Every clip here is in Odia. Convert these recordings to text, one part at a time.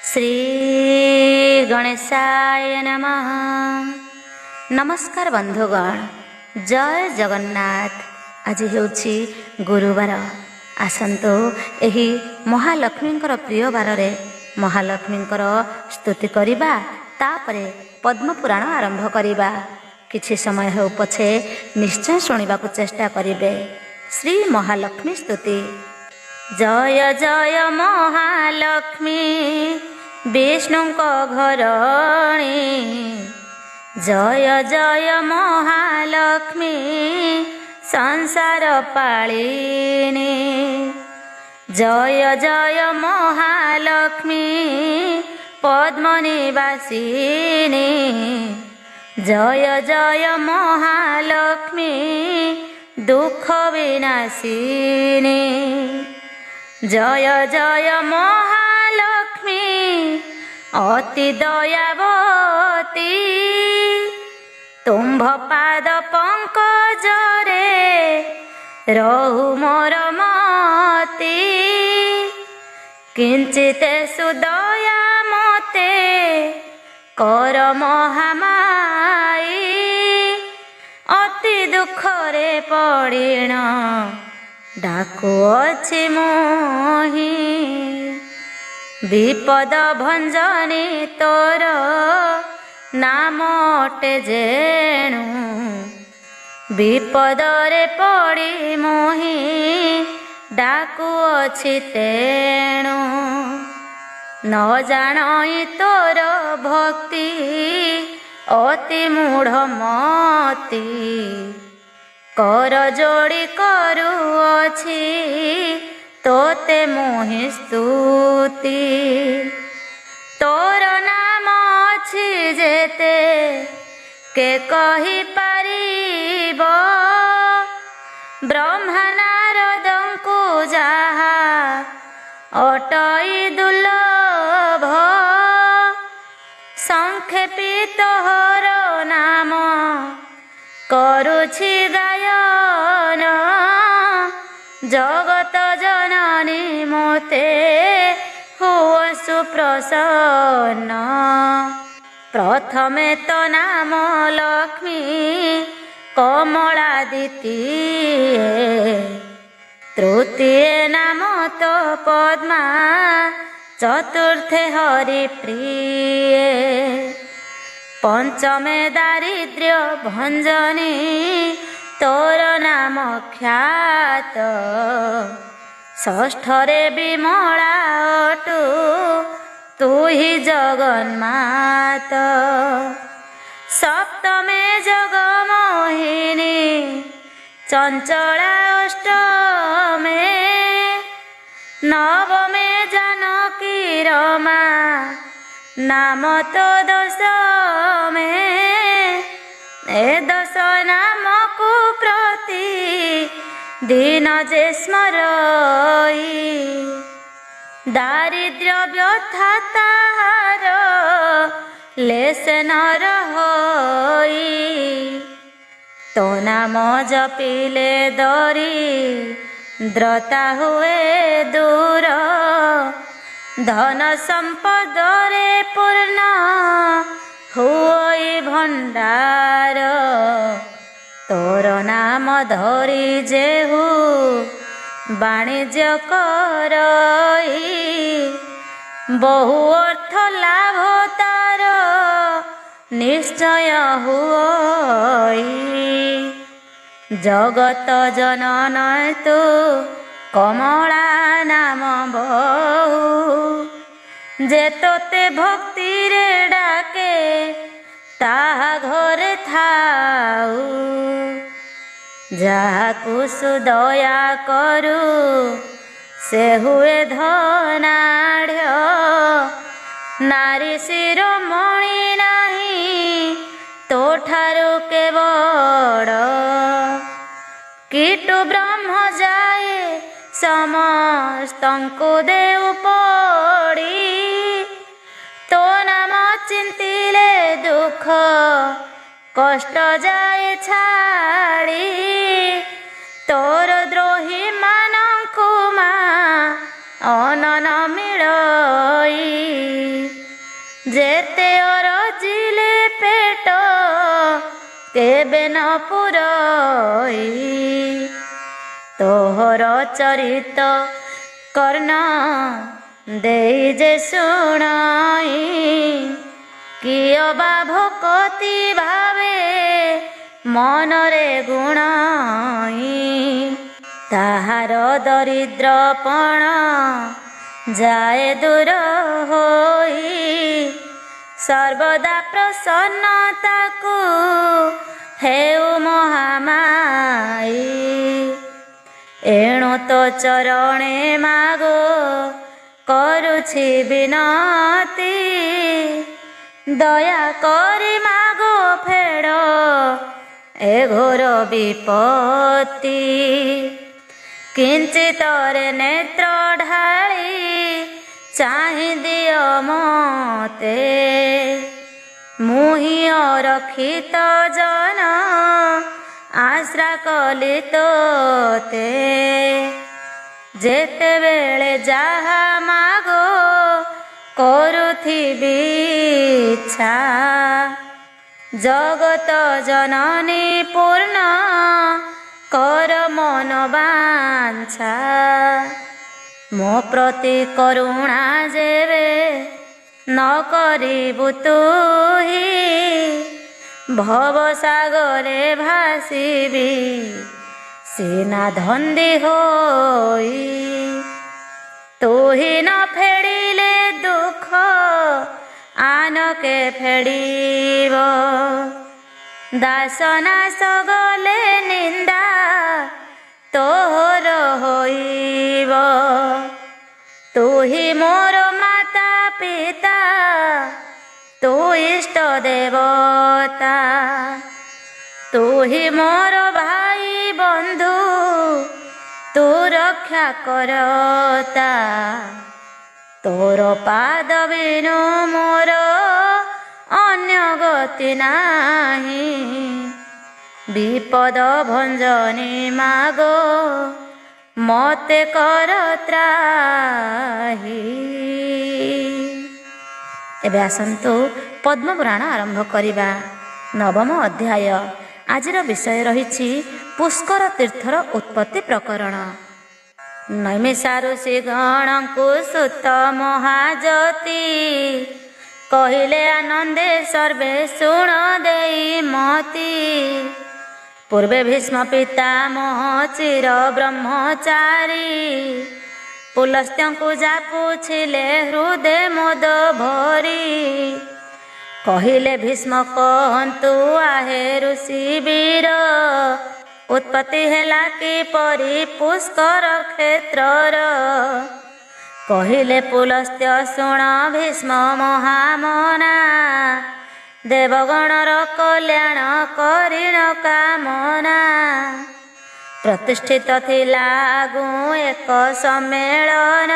श्री गणेशाय नमः। नमस्कार बंधुगण, जय जगन्नाथ। आज हेउछि गुरुवार। आसंतु एही महालक्ष्मींकर प्रिय बारे महालक्ष्मींकर स्तुति करिबा, तापरे पद्म पुराण आरंभ करिबा। किछि समय हो पछे निश्चय शुणिबाकु चेष्टा करिबे। श्री महालक्ष्मी स्तुति। जय जय महालक्ष्मी विष्णुंक घरणी, जय जय महालक्ष्मी संसार पालिनी, जय जय महालक्ष्मी पद्मनिवासिनी, जय जय महालक्ष्मी दुख विनाशिनी, जय जय महालक्ष्मी अति दयावती, तुम्भ पाद पंकजरे रहु मोर मति, किंचिते सुदया मते कर महामाई, अति दुखरे पड़िण डाकुअछि मोहि, विपद भंजनी तोर नाम अटे जेणु, विपदरे पड़ी मोहि डाकुअछि तेणु, न जाणई तोर भक्ति अति मूढ़ मति, कर जोड़ी करुअछि तोते मोहि स्तुति, तोर नाम अछि जेते के कहि पारिब, ब्रह्मा नारदंकु जाहा अटई दुर्लभ, संक्षेपित हर नाम करुछि गायन, जगत जननी मोते हुओ सुप्रसन्न, प्रथमे तो नाम लक्ष्मी कमलादिति, तृतीये नाम तो पद्मा, चतुर्थे हरिप्रिये, पंचमे दारिद्र्य भंजनी तोर नाम ख्यात, षष्ठरे विमला अटु तू ही जगन्मात, सप्तमे जगमोहिनी चंचला अष्टमे, नवमे जानकी रमा नाम तो दशमे, ए दश नाम को प्रति दिन जे स्मरई, दारिद्र्य व्यथा ताहार लेसे न रहोई, तो नाम जपिले दरिद्रता हुए दूर, धन संपदरे पूर्ण हुई भंडार, तोर नाम धरी जेहु वाणिज्य करई, बहु अर्थ लाभ तार निश्चय हुई, जगत जनन तु कमला नाम बहु, जे तोते भक्ति रे डाके ताहा घरे थाऊ, जाहाकु सुदया करू से हुए धनाढ़, नारी शिरोमणि नाही तो ठारू के बड़, कीटु ब्रह्म जाए समस्तंकु देउ पड़ी, तो नाम चिंतिले दुख कष्ट जाए छाड़ी, तोर द्रोही मानंकु मा अनन मिलई। ମନ ପୁରଇ ତୋହର ଚରିତ କର୍ଣ୍ଣ ଦେଇ ଯେ ଶୁଣାଇ କିଏ ବା ଭକତି ଭାବେ ମନରେ ଗୁଣାଇ ତାହାର ଦରିଦ୍ରପଣ ଯାଏ ଦୂର ହୋଇ ସର୍ବଦା ପ୍ରସନ୍ନତାକୁ ହେଉ ମହାମାଇ ଏଣୁ ତୋ ଚରଣେ ମାଗୋ କରୁଛି ବିନତି ଦୟା କରି ମାଗୋ ଫେଡ଼ ଏ ଘୋର ବିପତ୍ତି କିଞ୍ଚିତରେ ନେତ୍ର ଢାଳି ଚାହିଁ ଦିଅ ମତେ ମୁହିଁ ଅରକ୍ଷିତ ଜନ ଆଶ୍ରା କଲି ତୋତେ ଯେତେବେଳେ ଯାହା ମାଗୋ କରୁଥିବି ଇଚ୍ଛା ଜଗତ ଜନନୀ ପୂର୍ଣ୍ଣ କର ମନ ବାଞ୍ଛା ମୋ ପ୍ରତି କରୁଣା ଯେବେ ନ କରିବୁ ତୁହି ଭବସାଗରେ ଭାସିବି ସିନା ଧନ୍ଦି ହୋଇ ତୁହି ନ ଫେଡ଼ିଲେ ଦୁଃଖ ଆନକେ ଫେଡ଼ିବ ଦାସନାଶ ଗଲେ ନିନ୍ଦା ତୋର ହୋଇବ ତୁହି ମୋର ମାତା ପିତା ତୁ ଇଷ୍ଟ ଦେବତା ତୁହି ମୋର ଭାଇ ବନ୍ଧୁ ତୁ ରକ୍ଷା କରତା ତୋର ପାଦ ବିନୁ ମୋର ଅନ୍ୟ ଗତି ନାହିଁ ବିପଦ ଭଞ୍ଜନୀ ମାଗୋ ମତେ କର ତ୍ରାହି। ଏବେ ଆସନ୍ତୁ ପଦ୍ମପୁରାଣ ଆରମ୍ଭ କରିବା। ନବମ ଅଧ୍ୟାୟ। ଆଜିର ବିଷୟ ରହିଛି ପୁଷ୍କର ତୀର୍ଥର ଉତ୍ପତ୍ତି ପ୍ରକରଣ। ନୈମିଷାରୁ ଶ୍ରୀଗଣଙ୍କୁ ସୁତ ମହାଜତି କହିଲେ ଆନନ୍ଦେ ସର୍ବେ ଶୁଣ ଦେଇ ମତି ପୂର୍ବେ ଭୀଷ୍ମ ପିତାମହ ଚିର ବ୍ରହ୍ମଚାରୀ ପୁଲସ୍ତ୍ୟଙ୍କୁ ଯାପୁଥିଲେ ହୃଦେ ମୋଦ ଭରି କହିଲେ ଭୀଷ୍ମ କହନ୍ତୁ ଆହେ ଋଷି ବୀର ଉତ୍ପତ୍ତି ହେଲା କିପରି ପୁଷ୍କର କ୍ଷେତ୍ରର କହିଲେ ପୁଲସ୍ତ୍ୟ ଶୁଣ ଭୀଷ୍ମ ମହାମନା ଦେବଗଣର କଲ୍ୟାଣ କରିଣ କାମନା ପ୍ରତିଷ୍ଠିତ ଥିଲା ଆଗୁ ଏକ ସମ୍ମେଳନ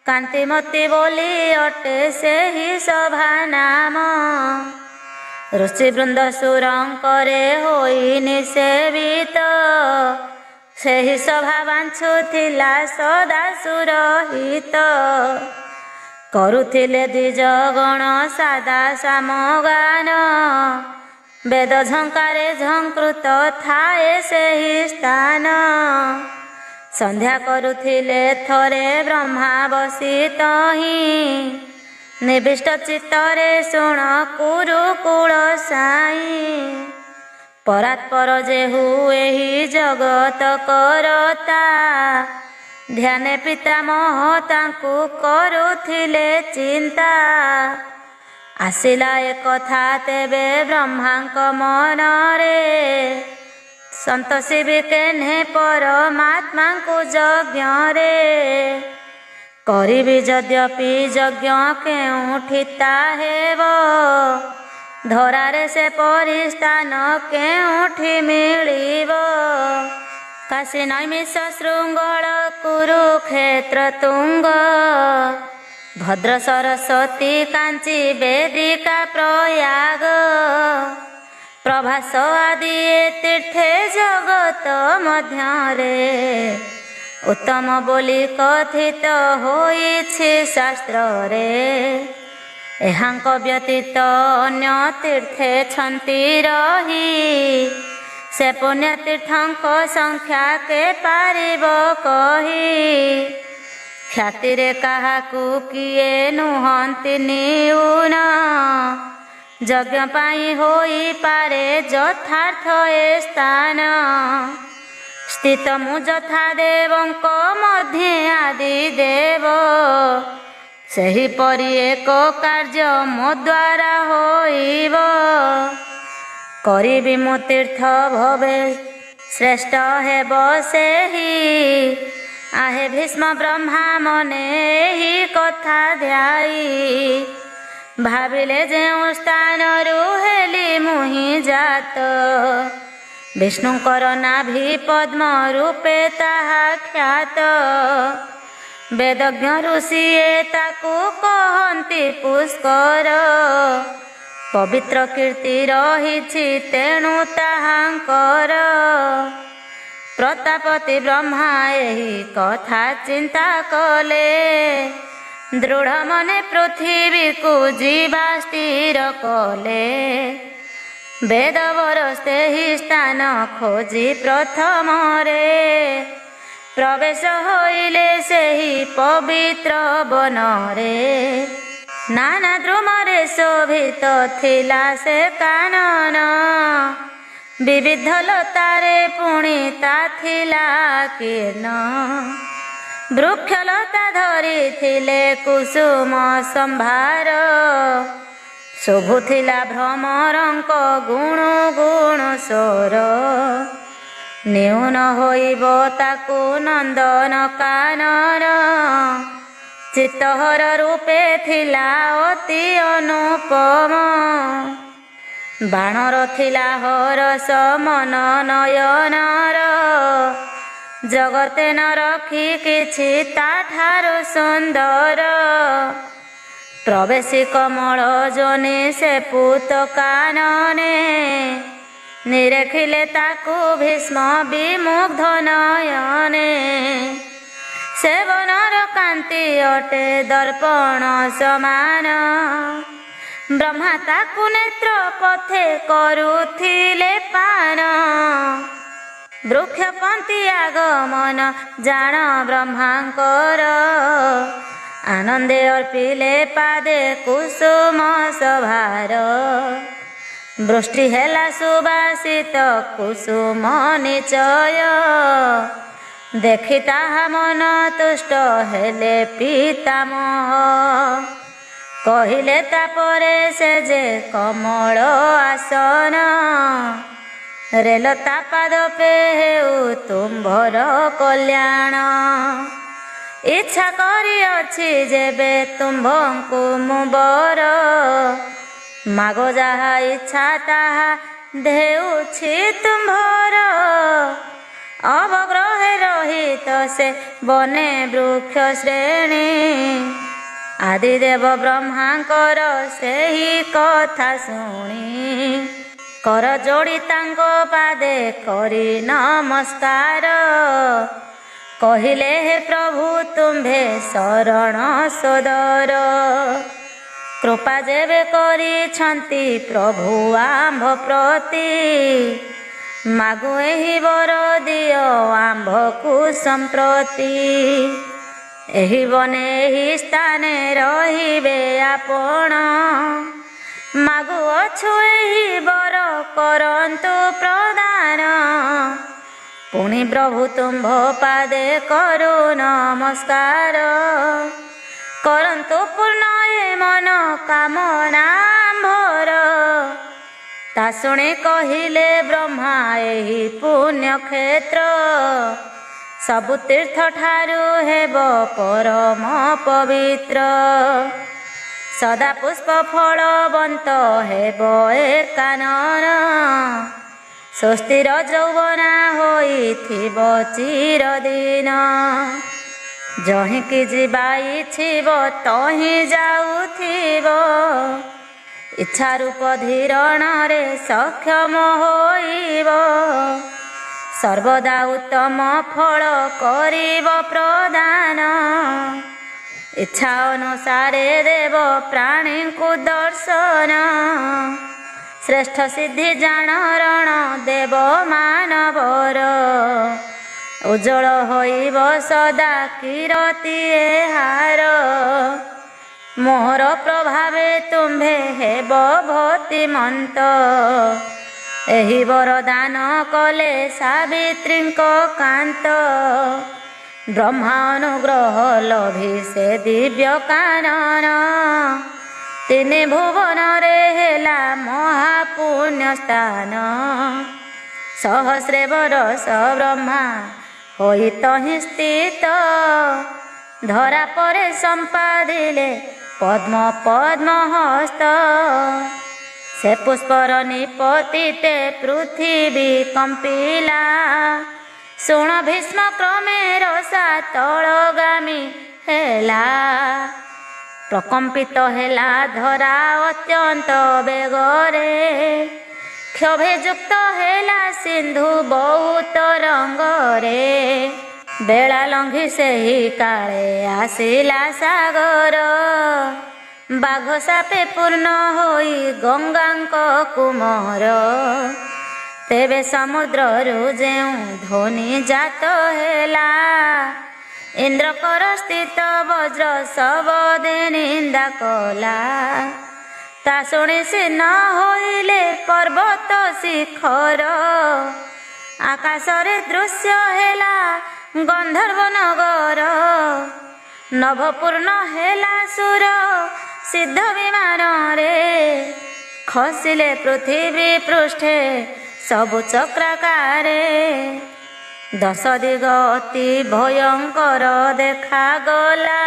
କାନ୍ତିମତୀ ବୋଲି ଅଟେ ସେହି ସଭା ନାମ ଋଷିବୃନ୍ଦ ସୁରଙ୍କରେ ହୋଇ ନିଷେବିତ ସେହି ସଭା ବାଞ୍ଚୁଥିଲା ସଦା ସୁରହିତ କରୁଥିଲେ ଦ୍ୱିଜଗଣ ସାଦା ସାମଗାନ ବେଦ ଝଙ୍କାରେ ଝଙ୍କୃତ ଥାଏ ସେହି ସ୍ଥାନ ସନ୍ଧ୍ୟା କରୁଥିଲେ ଥରେ ବ୍ରହ୍ମା ବସି ତହିଁ ନିବିଷ୍ଟ ଚିତ୍ତରେ ଶୁଣ କୁରୁକୁଳ ସାଇ ପରାତ୍ପର ଯେହୁ ଏହି ଜଗତ କରତା ଧ୍ୟାନେ ପିତାମହ ତାଙ୍କୁ କରୁଥିଲେ ଚିନ୍ତା ଆସିଲା ଏକଥା ତେବେ ବ୍ରହ୍ମାଙ୍କ ମନରେ ସନ୍ତୋଷିବି କେହ୍ନେ ପରମାତ୍ମାଙ୍କୁ ଯଜ୍ଞରେ କରିବି ଯଦ୍ୟପି ଯଜ୍ଞ କେଉଁଠି ତାହେବ ଧରାରେ ସେ ପରିସ୍ଥାନ କେଉଁଠି ମିଳିବ କାଶୀ ନୈମିଷ ଶୃଙ୍ଗଳ କୁରୁକ୍ଷେତ୍ର ତୁଙ୍ଗ ଭଦ୍ର ସରସ୍ୱତୀ କାଞ୍ଚି ବେଦିକା ପ୍ରୟାଗ ପ୍ରଭାସ ଆଦି ଏ ତୀର୍ଥେ ଜଗତ ମଧ୍ୟରେ ଉତ୍ତମ ବୋଲି କଥିତ ହୋଇଛି ଶାସ୍ତ୍ରରେ ଏହାଙ୍କ ବ୍ୟତୀତ ଅନ୍ୟ ତୀର୍ଥେ ଛନ୍ତି ରହି, ସେ ପୁଣ୍ୟ ତୀର୍ଥଙ୍କ ସଂଖ୍ୟା କେ ପାରିବ କହି। ଖ୍ୟାତିରେ କାହାକୁ କିଏ ନୁହନ୍ତି ନିଉନ, ଯଜ୍ଞ ପାଇଁ ହୋଇପାରେ ଯଥାର୍ଥ ଏ ସ୍ଥାନ। ସ୍ଥିତ ମୁଁ ଯଥା ଦେବଙ୍କ ମଧ୍ୟେ ଆଦି ଦେବ, ସେହିପରି ଏକ କାର୍ଯ୍ୟ ମୋ ଦ୍ୱାରା ହୋଇବ। କରିବି ମୁଁ ତୀର୍ଥ ଭବେ ଶ୍ରେଷ୍ଠ ହେବ ସେହି, ଆହେ ଭୀଷ୍ମ ବ୍ରହ୍ମା ମନେ ଏହି କଥା ଧ୍ୟାଇ। ଭାବିଲେ ଯେଉଁ ସ୍ଥାନରୁ ହେଲି ମୁହିଁ ଜାତ, ବିଷ୍ଣୁଙ୍କର ନାଭି ପଦ୍ମ ରୂପେ ତାହା ଖ୍ୟାତ। ବେଦଜ୍ଞ ଋଷିଏ ତାକୁ କହନ୍ତି ପୁଷ୍କର, ପବିତ୍ର କୀର୍ତ୍ତି ରହିଛି ତେଣୁ ତାହାଙ୍କର। ପ୍ରତାପତି ବ୍ରହ୍ମା ଏହି କଥା ଚିନ୍ତା କଲେ, ଦୃଢ଼ ମନେ ପୃଥିବୀକୁ ଯିବା ସ୍ଥିର କଲେ। ବେଦବର ସେହି ସ୍ଥାନ ଖୋଜି ପ୍ରଥମରେ, ପ୍ରବେଶ ହୋଇଲେ ସେହି ପବିତ୍ର ବନରେ। ନାନା ଦ୍ରୁମରେ ଶୋଭିତ ଥିଲା ସେ କାନନ, ବିବିଧ ଲତାରେ ପୁଣି ତା ଥିଲା କୀର୍ଣ୍ଣ। ବୃକ୍ଷଲତା ଧରିଥିଲେ କୁସୁମ ସମ୍ଭାର, ଶୁଭୁଥିଲା ଭ୍ରମରଙ୍କ ଗୁଣୁ ଗୁଣୁ ସ୍ୱର। ନ୍ୟୁନ ହୋଇବ ତାକୁ ନନ୍ଦନ କାନନ, ଚିତ୍ତହର ରୂପେ ଥିଲା ଅତି ଅନୁପମ। ବାଣର ଥିଲା ହରସ ମନ ନୟନର, ଜଗତେ ନ ରଖି କିଛି ତାଠାରୁ ସୁନ୍ଦର। ପ୍ରବେଶୀ କମଳ ଜନି ସେ ପୂତ କାନନେ, ନିରେଖିଲେ ତାକୁ ଭୀଷ୍ମ ବିମୁଗ୍ଧ ନୟନେ। ସେ ବନର କାନ୍ତି ଅଟେ ଦର୍ପଣ ସମାନ, ବ୍ରହ୍ମା ତାକୁ ନେତ୍ର ପଥେ କରୁଥିଲେ ପାନ। ବୃକ୍ଷପନ୍ତି ଆଗମନ ଜାଣ ବ୍ରହ୍ମାଙ୍କର, ଆନନ୍ଦେ ଅର୍ପିଲେ ପାଦେ କୁସୁମ ସଭାର। ବୃଷ୍ଟି ହେଲା ସୁବାସିତ କୁସୁମ ନିଚୟ, ଦେଖି ତାହା ମନ ତୁଷ୍ଟ ହେଲେ ପିତାମହ। କହିଲେ ତାପରେ ସେ ଯେ କମଳ ଆସନ, ରେଲ ତା ପାଦପେ ହେଉ ତୁମ୍ଭର କଲ୍ୟାଣ। ଇଚ୍ଛା କରିଅଛି ଯେବେ ତୁମ୍ଭଙ୍କୁ ମୁଁ ବର, ମାଗ ଯାହା ଇଚ୍ଛା ତାହା ଦେଉଛି ତୁମ୍ଭର। ଅବଗ୍ରହେ ରହିତ ସେ ବନେ ବୃକ୍ଷ ଶ୍ରେଣୀ, ଆଦିଦେବ ବ୍ରହ୍ମାଙ୍କର ସେହି କଥା ଶୁଣି। କର ଯୋଡ଼ି ତାଙ୍କ ପାଦେ କରି ନମସ୍କାର, କହିଲେ ହେ ପ୍ରଭୁ ତୁମ୍ଭେ ଶରଣ ସୋଦର। କୃପା ଯେବେ କରିଛନ୍ତି ପ୍ରଭୁ ଆମ୍ଭ ପ୍ରତି, ମାଗୁ ଏହି ବର ଦିଅ ଆମ୍ଭକୁ ସମ୍ପ୍ରତି। ଏହି ବନେ ଏହି ସ୍ଥାନେ ରହିବେ ଆପଣ, ମାଗୁଅଛୁ ଏହି ବର କରନ୍ତୁ ପ୍ରଦାନ। ପୁଣି ପ୍ରଭୁ ତୁମ୍ଭ ପାଦେ କରୁ ନମସ୍କାର, କରନ୍ତୁ ପୂର୍ଣ୍ଣ ଏ ମନ କାମନା ଆମ୍ଭର। ତା ଶୁଣି କହିଲେ ବ୍ରହ୍ମା ଏହି ପୁଣ୍ୟକ୍ଷେତ୍ର, ସବୁ ତୀର୍ଥ ଠାରୁ ହେବ ପରମ ପବିତ୍ର। ସଦା ପୁଷ୍ପ ଫଳବନ୍ତ ହେବ ଏ କାନନ, ସୁସ୍ଥିର ଯୌବନା ହୋଇଥିବ ଚିରଦିନ। ଯହିଁକି ଯିବା ଇଚ୍ଛିବ ତହିଁ ଯାଉଥିବ, ଇଚ୍ଛା ରୂପ ଧୀରଣରେ ସକ୍ଷମ ହୋଇବ। ସର୍ବଦା ଉତ୍ତମ ଫଳ କରିବ ପ୍ରଦାନ, ଇଚ୍ଛା ଅନୁସାରେ ଦେବ ପ୍ରାଣୀଙ୍କୁ ଦର୍ଶନ। ଶ୍ରେଷ୍ଠ ସିଦ୍ଧି ଜାଣରଣ ଦେବ ମାନବର। ଉଜ୍ଜଳ ହୋଇବ ସଦା କିରତି ଏହାର। ମୋହର ପ୍ରଭାବେ ତୁମ୍ଭେ ହେବ ଭକ୍ତିମନ୍ତ। ଏହି ବରଦାନ କଲେ ସାବିତ୍ରୀଙ୍କ କାନ୍ତ। ବ୍ରହ୍ମା ଅନୁଗ୍ରହ ଲଭି ସେ ଦିବ୍ୟ କାନନ। ତିନି ଭୁବନରେ ହେଲା ମହାପୁଣ୍ୟ ସ୍ଥାନ। ସହସ୍ରେ ବରଷ ବ୍ରହ୍ମା ହୋଇ ତହିଁ ସ୍ଥିତ। ଧରା ପରେ ସମ୍ପାଦିଲେ ପଦ୍ମ ପଦ୍ମ ହସ୍ତ। ସେ ପୁଷ୍ପର ନିପତିତେ ପୃଥିବୀ କମ୍ପିଲା। ଶୁଣ ଭୀଷ୍ମ କ୍ରମେ ରସା ତଳଗାମୀ ହେଲା। ପ୍ରକମ୍ପିତ ହେଲା ଧରା ଅତ୍ୟନ୍ତ ବେଗରେ। କ୍ଷୋଭେ ଯୁକ୍ତ ହେଲା ସିନ୍ଧୁ ବହୁତ ରଙ୍ଗରେ। ବେଳା ଲଙ୍ଘି ସେହି କାଳେ ଆସିଲା ସାଗର। ବାଘ ସାପେ ପୂର୍ଣ୍ଣ ହୋଇ ଗଙ୍ଗାଙ୍କ କୁମର। ତେବେ ସମୁଦ୍ରରୁ ଯେଉଁ ଧ୍ୱନି ଜାତ ହେଲା। ଇନ୍ଦ୍ରକର ସ୍ଥିତ ବଜ୍ର ଶବଦେ ନିନ୍ଦା କଲା। ତା ଶୁଣି ସିନ ହୋଇଲେ ପର୍ବତ ଶିଖର। ଆକାଶରେ ଦୃଶ୍ୟ ହେଲା ଗନ୍ଧର୍ବ ନଗର। ନଭପୂର୍ଣ୍ଣ ହେଲା ସୁର ସିଦ୍ଧ ବିମାନରେ। ଖସିଲେ ପୃଥିବୀ ପୃଷ୍ଠେ ସବୁ ଚକ୍ରାକାରେ। ଦଶ ଦିଗ ଅତି ଭୟଙ୍କର ଦେଖାଗଲା।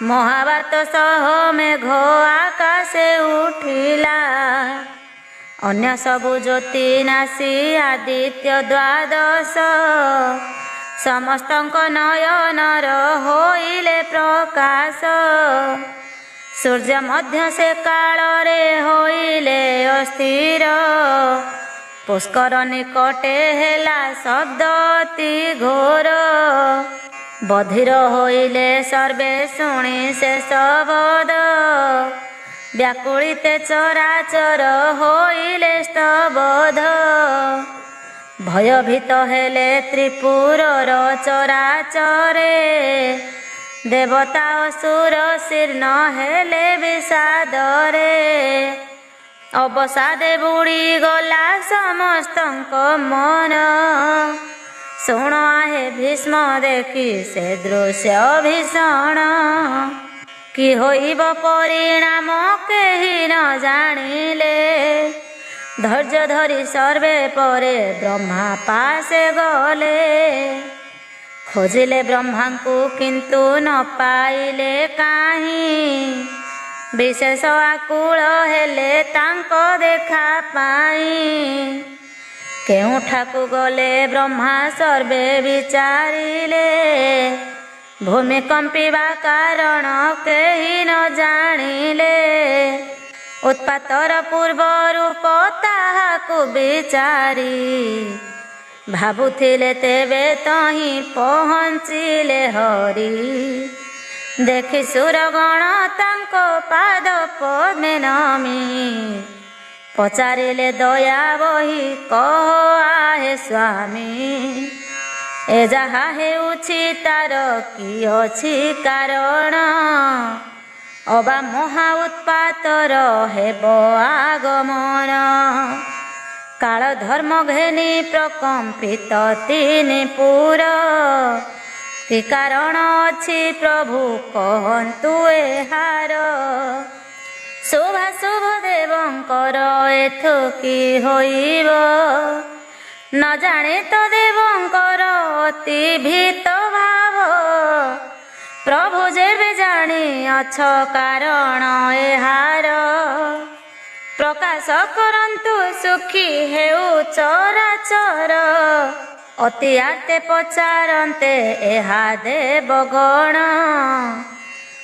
ମହାବାତ ସହ ମେଘ ଆକାଶେ ଉଠିଲା। ଅନ୍ୟ ସବୁ ଜ୍ୟୋତି ନାଶି ଆଦିତ୍ୟ ଦ୍ୱାଦଶ। ସମସ୍ତଙ୍କ ନୟନର ହୋଇଲେ ପ୍ରକାଶ। ସୂର୍ଯ୍ୟ ମଧ୍ୟ ସେ କାଳରେ ହୋଇଲେ ଅସ୍ଥିର। ପୁଷ୍କର ନିକଟେ ହେଲା ଶବ୍ଦ ଅତି ଘୋର। ବଧିର ହୋଇଲେ ସର୍ବେ ଶୁଣି ସେ ଶବଦ। ବ୍ୟାକୁଳିତେ ଚରାଚର ହୋଇଲେ ସ୍ତବଧ। ଭୟଭୀତ ହେଲେ ତ୍ରିପୁରର ଚରାଚରେ। ଦେବତା ଅସୁର ଶୀର୍ଣ୍ଣ ହେଲେ ବିଷାଦରେ। ଅବସାଦେ ବୁଡ଼ିଗଲା ସମସ୍ତଙ୍କ ମନ। ଶୁଣ ଆହେ ଭୀଷ୍ମ ଦେଖି ସେ ଦୃଶ୍ୟ ଭୀଷଣ। କି ହୋଇବ ପରିଣାମ କେହି ନ ଜାଣିଲେ। ଧୈର୍ଯ୍ୟ ଧରି ସର୍ବେ ପରେ ବ୍ରହ୍ମା ପାଶେ ଗଲେ। ଖୋଜିଲେ ବ୍ରହ୍ମାଙ୍କୁ କିନ୍ତୁ ନ ପାଇଲେ କାହିଁ। ବିଶେଷ ଆକୁଳ ହେଲେ ତାଙ୍କ ଦେଖା ପାଇଁ। କେଉଁଠାକୁ ଗଲେ ବ୍ରହ୍ମା ସର୍ବେ ବିଚାରିଲେ। ଭୂମି କମ୍ପିବା କାରଣ କେହି ନ ଜାଣିଲେ। ଉତ୍ପାତର ପୂର୍ବ ରୂପ ତାହାକୁ ବିଚାରି। ଭାବୁଥିଲେ ତେବେ ତହିଁ ପହଞ୍ଚିଲେ ହରି। ଦେଖି ସୁରଗଣ ତାଙ୍କ ପାଦ ପଦ୍ମେ ନମି। ପଚାରିଲେ ଦୟା ବହି କହ ଆହେ ସ୍ୱାମୀ। ଏ ଯାହା ହେଉଛି ତାର କି ଅଛି କାରଣ। ଅବା ମହା ଉତ୍ପାତର ହେବ ଆଗମନ। କାଳ ଧର୍ମ ଘେନି ପ୍ରକମ୍ପିତ ତିନି ପୁର। କି କାରଣ ଅଛି ପ୍ରଭୁ କହନ୍ତୁ ଏହାର। ଶୁଭାଶୁଭ ଦେବଙ୍କର ଏଥୁ କି ହୋଇବ। ନ ଜାଣେ ତ ଦେବଙ୍କର ଅତି ଭୀତ ଭାବ। ପ୍ରଭୁ ଯେବେ ଜାଣି ଅଛ କାରଣ ଏହାର। ପ୍ରକାଶ କରନ୍ତୁ ସୁଖୀ ହେଉ ଚରାଚର। ଅତି ଆର୍ତ୍ତେ ପଚାରନ୍ତେ ଏହା ଦେବଗଣ।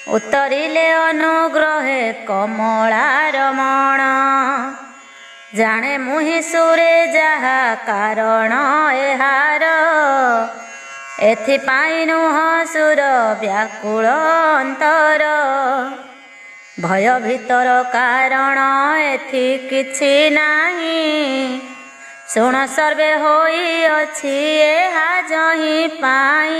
ଉତ୍ତରିଲେ ଅନୁଗ୍ରହେ କମଳା ରମଣ। ଜାଣେ ମୁହିଁ ସୁରେ ଯାହା କାରଣ ଏହାର। ଏଥିପାଇଁ ନୁହ ସୁର ବ୍ୟାକୁଳ ଅନ୍ତର। ଭୟ ଭିତର କାରଣ ଏଥି କିଛି ନାହିଁ। ଶୁଣ ସର୍ବେ ହୋଇଅଛି ଏହା ଯହିଁ ପାଇଁ।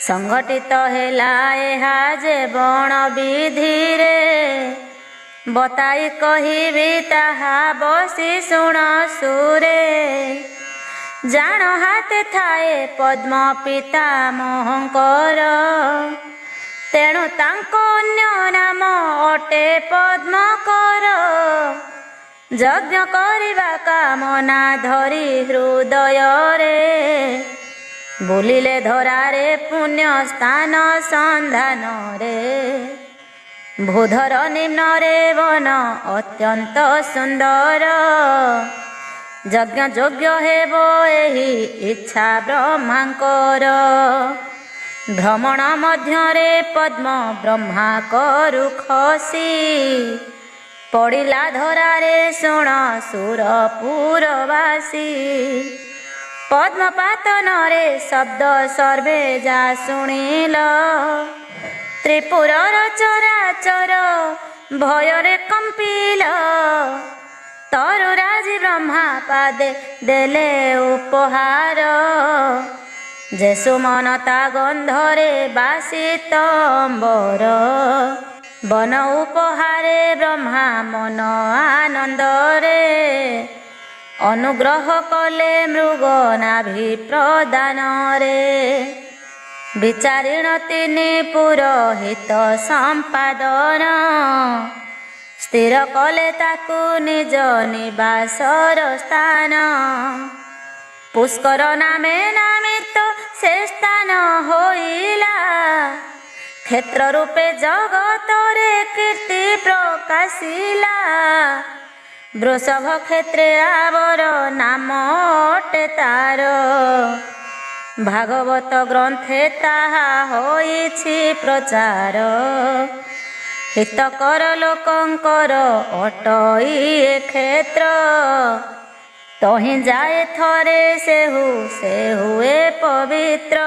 ସଂଗଠିତ ହେଲା ଏହା ଯେ ବଣ ବିଧିରେ। ବତାଇ କହିବି ତାହା ବସି ଶୁଣ ସୁରେ। ଜାଣ ହାତେ ଥାଏ ପଦ୍ମ ପିତାମହଙ୍କର। ତେଣୁ ତାଙ୍କ ଅନ୍ୟ ନାମ ଅଟେ ପଦ୍ମକର। ଯଜ୍ଞ କରିବା କାମନା ଧରି ହୃଦୟରେ। ବୁଲିଲେ ଧରାରେ ପୁଣ୍ୟ ସ୍ଥାନ ସନ୍ଧାନରେ। ଭୂଧର ନିମ୍ନରେ ବନ ଅତ୍ୟନ୍ତ ସୁନ୍ଦର। ଯଜ୍ଞ ଯୋଗ୍ୟ ହେବ ଏହି ଇଚ୍ଛା ବ୍ରହ୍ମାଙ୍କର। ଭ୍ରମଣ ମଧ୍ୟରେ ପଦ୍ମ ବ୍ରହ୍ମା କରୁ ଖସି। ପଡ଼ିଲା ଧରାରେ ଶୁଣ ସୁରପୁରବାସୀ। ପଦ୍ମପାତନରେ ଶବ୍ଦ ସର୍ବେ ଯା ଶୁଣିଲ। ତ୍ରିପୁରର ଚରାଚର ଭୟରେ କମ୍ପିଲ। ତରୁରାଜି ବ୍ରହ୍ମା ପାଦେ ଦେଲେ ଉପହାର। ଯେ ସୁମନତା ଗନ୍ଧରେ ବାସିତ ଅମ୍ବର। ବନ ଉପହାରେ ବ୍ରହ୍ମା ମନ ଆନନ୍ଦରେ। ଅନୁଗ୍ରହ କଲେ ମୃଗ ନାଭି ପ୍ରଦାନରେ। ବିଚାରିଣ ତିନି ପୁରୋହିତ ସମ୍ପାଦନ। ସ୍ଥିର କଲେ ତାକୁ ନିଜ ନିବାସର ସ୍ଥାନ। ପୁଷ୍କର ନାମେ ନାମିତ ସେ ସ୍ଥାନ ହୋଇଲା। କ୍ଷେତ୍ର ରୂପେ ଜଗତରେ କୀର୍ତ୍ତି ପ୍ରକାଶିଲା। ବୃଷଭ କ୍ଷେତ୍ରେ ଆବର ନାମ ଅଟେ ତାର। ଭାଗବତ ଗ୍ରନ୍ଥେ ତାହା ହୋଇଛି ପ୍ରଚାର। ହିତକର ଲୋକଙ୍କର ଅଟଇ ଏ କ୍ଷେତ୍ର। ତହିଁ ଯାଏ ଥରେ ସେ ହୁଏ ପବିତ୍ର।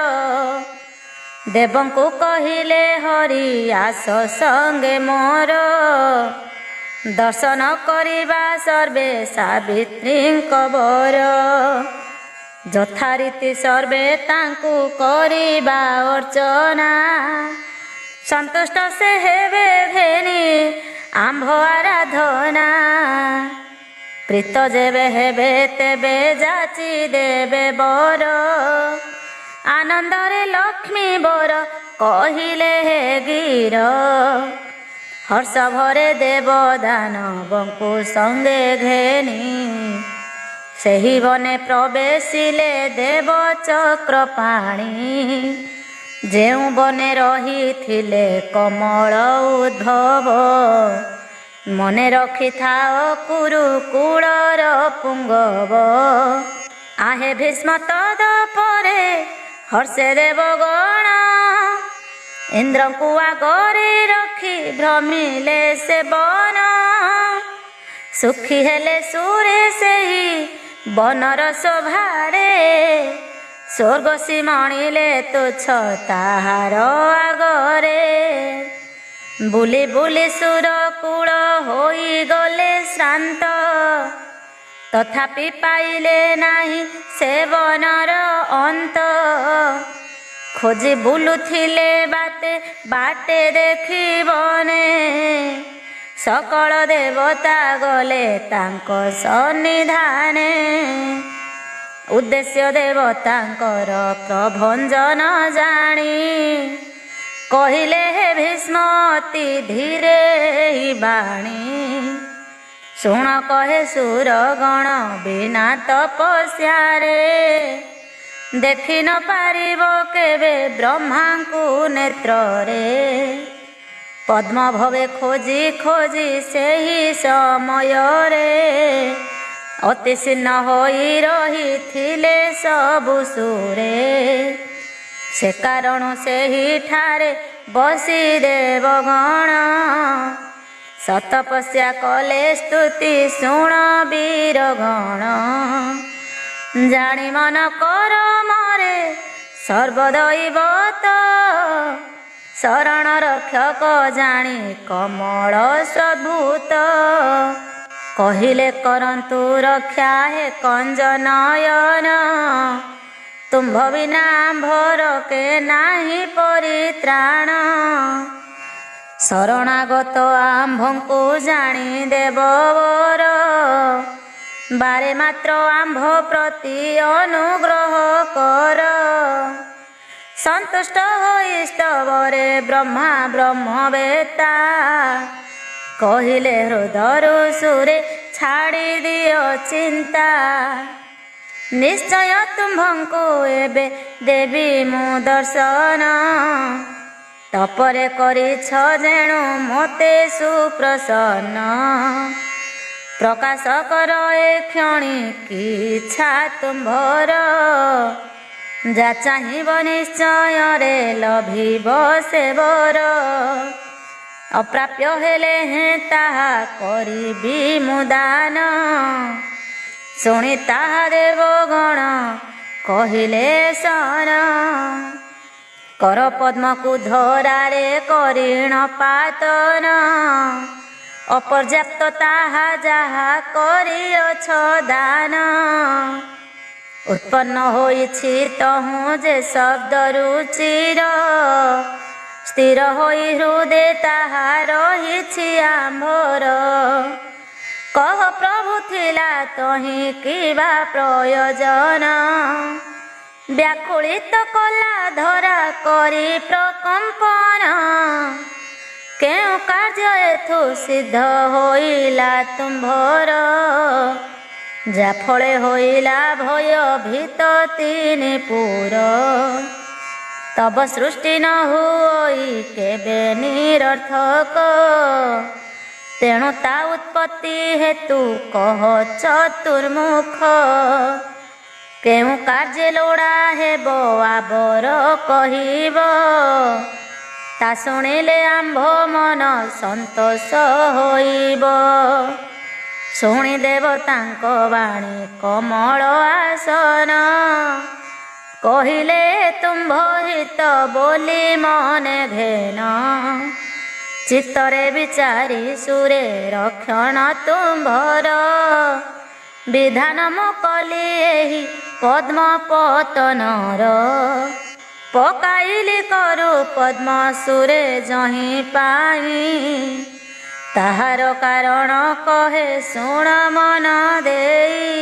ଦେବଙ୍କୁ କହିଲେ ହରି ଆସ ସଙ୍ଗେ ମୋର। ଦର୍ଶନ କରିବା ସର୍ବେ ସାବିତ୍ରୀଙ୍କ ବର। ଯଥାରୀତି ସର୍ବେ ତାଙ୍କୁ କରିବା ଅର୍ଚ୍ଚନା। ସନ୍ତୁଷ୍ଟ ସେ ହେବେ ଘେନି ଆମ୍ଭ ଆରାଧନା। ପ୍ରୀତ ଯେବେ ହେବେ ତେବେ ଯାଚି ଦେବେ ବର। ଆନନ୍ଦରେ ଲକ୍ଷ୍ମୀ ବର କହିଲେ ହେ ଗିର। ହର୍ଷ ଭରେ ଦେବ ଦାନବଙ୍କୁ ସଙ୍ଗେ ଘେନି। ସେହି ବନେ ପ୍ରବେଶିଲେ ଦେବ ଚକ୍ରପାଣି। ଯେଉଁ ବନେ ରହିଥିଲେ କମଳ ଉଦ୍ଭବ। ମନେ ରଖିଥାଅ କୁରୁକୁଳର ପୁଙ୍ଗବ। ଆହେ ଭୀଷ୍ମ ତଦ ପରେ ହର୍ଷେ ଦେବଗଣ। ଇନ୍ଦ୍ରଙ୍କୁ ଆଗରେ ରଖି ଭ୍ରମିଲେ ସେ ବନ। ସୁଖୀ ହେଲେ ସୁରେ ସେହି ବନର ଶୋଭାରେ। ସ୍ୱର୍ଗ ସୀମଣିଲେ ତୁଚ୍ଛ ତାହାର ଆଗରେ। ବୁଲି ବୁଲି ସୁରକୂଳ ହୋଇଗଲେ ଶ୍ରାନ୍ତ। ତଥାପି ପାଇଲେ ନାହିଁ ସେ ବନର ଅନ୍ତ। ଖୋଜି ବୁଲୁଥିଲେ ବାଟେ ଦେଖିବନେ। ସକଳ ଦେବତା ଗଲେ ତାଙ୍କ ସନ୍ନିଧାନେ। ଉଦ୍ଦେଶ୍ୟ ଦେବତାଙ୍କର ପ୍ରଭଞ୍ଜନ ଜାଣି। କହିଲେ ହେ ଭୀଷ୍ମ ଅତି ଧୀରେ ବାଣୀ। ଶୁଣ କହେ ସୁରଗଣ ବିନା ତପସ୍ୟାରେ। ଦେଖି ନ ପାରିବ କେବେ ବ୍ରହ୍ମାଙ୍କୁ ନେତ୍ରରେ। ପଦ୍ମ ଭବେ ଖୋଜି ଖୋଜି ସେହି ସମୟରେ। ଅତି ସିନ୍ନ ହୋଇ ରହିଥିଲେ ସବୁ ସୁରେ। ସେ କାରଣ ସେହିଠାରେ ବସି ଦେବଗଣ। ସତପସ୍ୟା କଲେ ସ୍ତୁତି ଶୁଣ ବୀରଗଣ। ଜାଣି ମନ କର ମରେ ସର୍ବଦୈବତ ଶରଣ ରକ୍ଷକ ଜାଣି କମଳ ସଦ୍ଭୂତ। କହିଲେ କରନ୍ତୁ ରକ୍ଷା ହେ କଞ୍ଜ ନୟନ, ତୁମ୍ଭ ବିନା ଆମ୍ଭର କେ ନାହିଁ ପରିତ୍ରାଣ। ଶରଣାଗତ ଆମ୍ଭଙ୍କୁ ଜାଣି ଦେବ ବର, ବାରେ ମାତ୍ର ଆମ୍ଭ ପ୍ରତି ଅନୁଗ୍ରହ କର। ସନ୍ତୁଷ୍ଟ ହୋଇ ସ୍ତବରେ ବ୍ରହ୍ମା ବ୍ରହ୍ମବେତ୍ତା, କହିଲେ ହୃଦରୁ ସୁରେ ଛାଡ଼ି ଦିଅ ଚିନ୍ତା। ନିଶ୍ଚୟ ତୁମ୍ଭଙ୍କୁ ଏବେ ଦେବି ମୁଁ ଦର୍ଶନ, ତପରେ କରିଛ ଯେଣୁ ମୋତେ ସୁପ୍ରସନ୍ନ। ପ୍ରକାଶ କର ଏ କ୍ଷଣି କି ଇଚ୍ଛା ତୁମ୍ଭର, ଯା ଚାହିଁବ ନିଶ୍ଚୟରେ ଲଭିବ ସେ ବର। ଅପ୍ରାପ୍ୟ ହେଲେ ହେଁ ତାହା କରିବି ମୁଁ ଦାନ, ଶୁଣି ତାହା ଦେବଗଣ କହିଲେ ଶରଣ। କର ପଦ୍ମକୁ ଧରାରେ କରିଣ ପାତନ, ଅପର୍ଯ୍ୟାପ୍ତ ତାହା ଯାହା କରିଅଛ ଦାନ। ଉତ୍ପନ୍ନ ହୋଇଛି ତହୁଁ ଯେ ଶବ୍ଦରୁ ଚିର, ସ୍ଥିର ହୋଇ ହୃଦେ ତାହା ରହିଛି ଆମ୍ଭର। କହ ପ୍ରଭୁ ଥିଲା ତହିଁ କିବା ପ୍ରୟୋଜନ, ବ୍ୟାକୁଳିତ କଲା ଧରା କରି ପ୍ରକମ୍ପନ। କେଉଁ କାର୍ଯ୍ୟ ଏଥୁ ସିଦ୍ଧ ହୋଇଲା ତୁମ୍ଭର, ଯା ଫଳେ ହୋଇଲା ଭୟ ଭୀତ ତିନି ପୁର। ତବ ସୃଷ୍ଟି ନ ହୋଇ କେବେ ନିରର୍ଥକ, ତେଣୁ ତା ଉତ୍ପତ୍ତି ହେତୁ କହ ଚତୁର୍ମୁଖ। କେଉଁ କାର୍ଯ୍ୟ ଲୋଡ଼ା ହେବ ଆବର କହିବ, ତା ଶୁଣିଲେ ଆମ୍ଭ ମନ ସନ୍ତୋଷ ହୋଇବ। ଶୁଣିଦେବ ତାଙ୍କ ବାଣୀ କମଳ ଆସନ, କହିଲେ ତୁମ୍ଭ ହିତ ବୋଲି ମନେ ଘେନ। ଚିତ୍ତରେ ବିଚାରି ସୁରେ ରକ୍ଷଣ ତୁମ୍ଭର, ବିଧାନ ମୁଁ କଲି ଏହି ପଦ୍ମ ପତନର। ପକାଇଲି କରୁ ପଦ୍ମ ସୁରେ ଯହିଁ ପାଇ, ତାହାର କାରଣ କହେ ଶୁଣ ମନ ଦେଇ।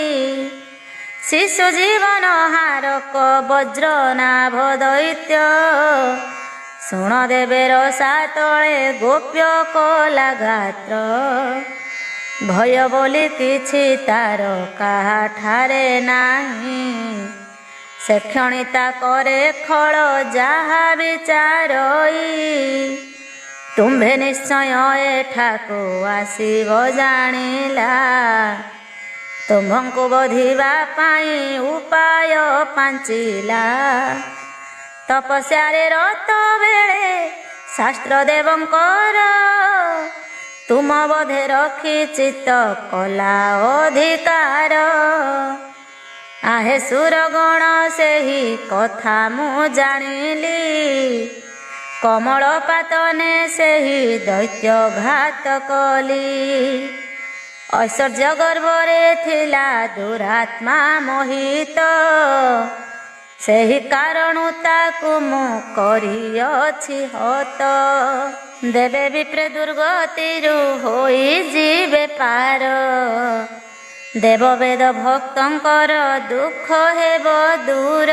ଶିଶୁ ଜୀବନ ହାରକ ବଜ୍ର ନାଭ ଦୈତ୍ୟ, ଶୁଣ ଦେବେ ରସା ତଳେ ଗୋପ୍ୟ କଲା ଗାତ୍ର। ଭୟ ବୋଲି କିଛି ତାର କାହାଠାରେ ନାହିଁ, ସେ କ୍ଷଣିତା କରେ ଖଳ ଯାହା ବିଚାରଇ। ତୁମ୍ଭେ ନିଶ୍ଚୟ ଏଠାକୁ ଆସିବ ଜାଣିଲା, ତୁମ୍ଭଙ୍କୁ ବଧିବା ପାଇଁ ଉପାୟ ପାଞ୍ଚିଲା। ତପସ୍ୟାରେ ରତ ବେଳେ ଶାସ୍ତ୍ର ଦେବଙ୍କର, ତୁମ ବୋଧେ ରଖି ଚିତ୍ତ କଲା ଅଧିକାର। ଆହେ ସୁରଗଣ ସେହି କଥା ମୁଁ ଜାଣିଲି, କମଳ ପାତନେ ସେହି ଦୈତ୍ୟ ଘାତ କଲି। ଐଶ୍ୱର୍ଯ୍ୟ ଗର୍ବରେ ଥିଲା ଦୁରାତ୍ମା ମୋହିତ, ସେହି କାରଣୁ ତାକୁ ମୁଁ କରିଅଛି ହତ। ଦେବେ ବିପ୍ରେ ଦୁର୍ଗତିରୁ ହୋଇଯିବେ ପାର, ଦେବ ବେଦ ଭକ୍ତଙ୍କର ଦୁଃଖ ହେବ ଦୂର।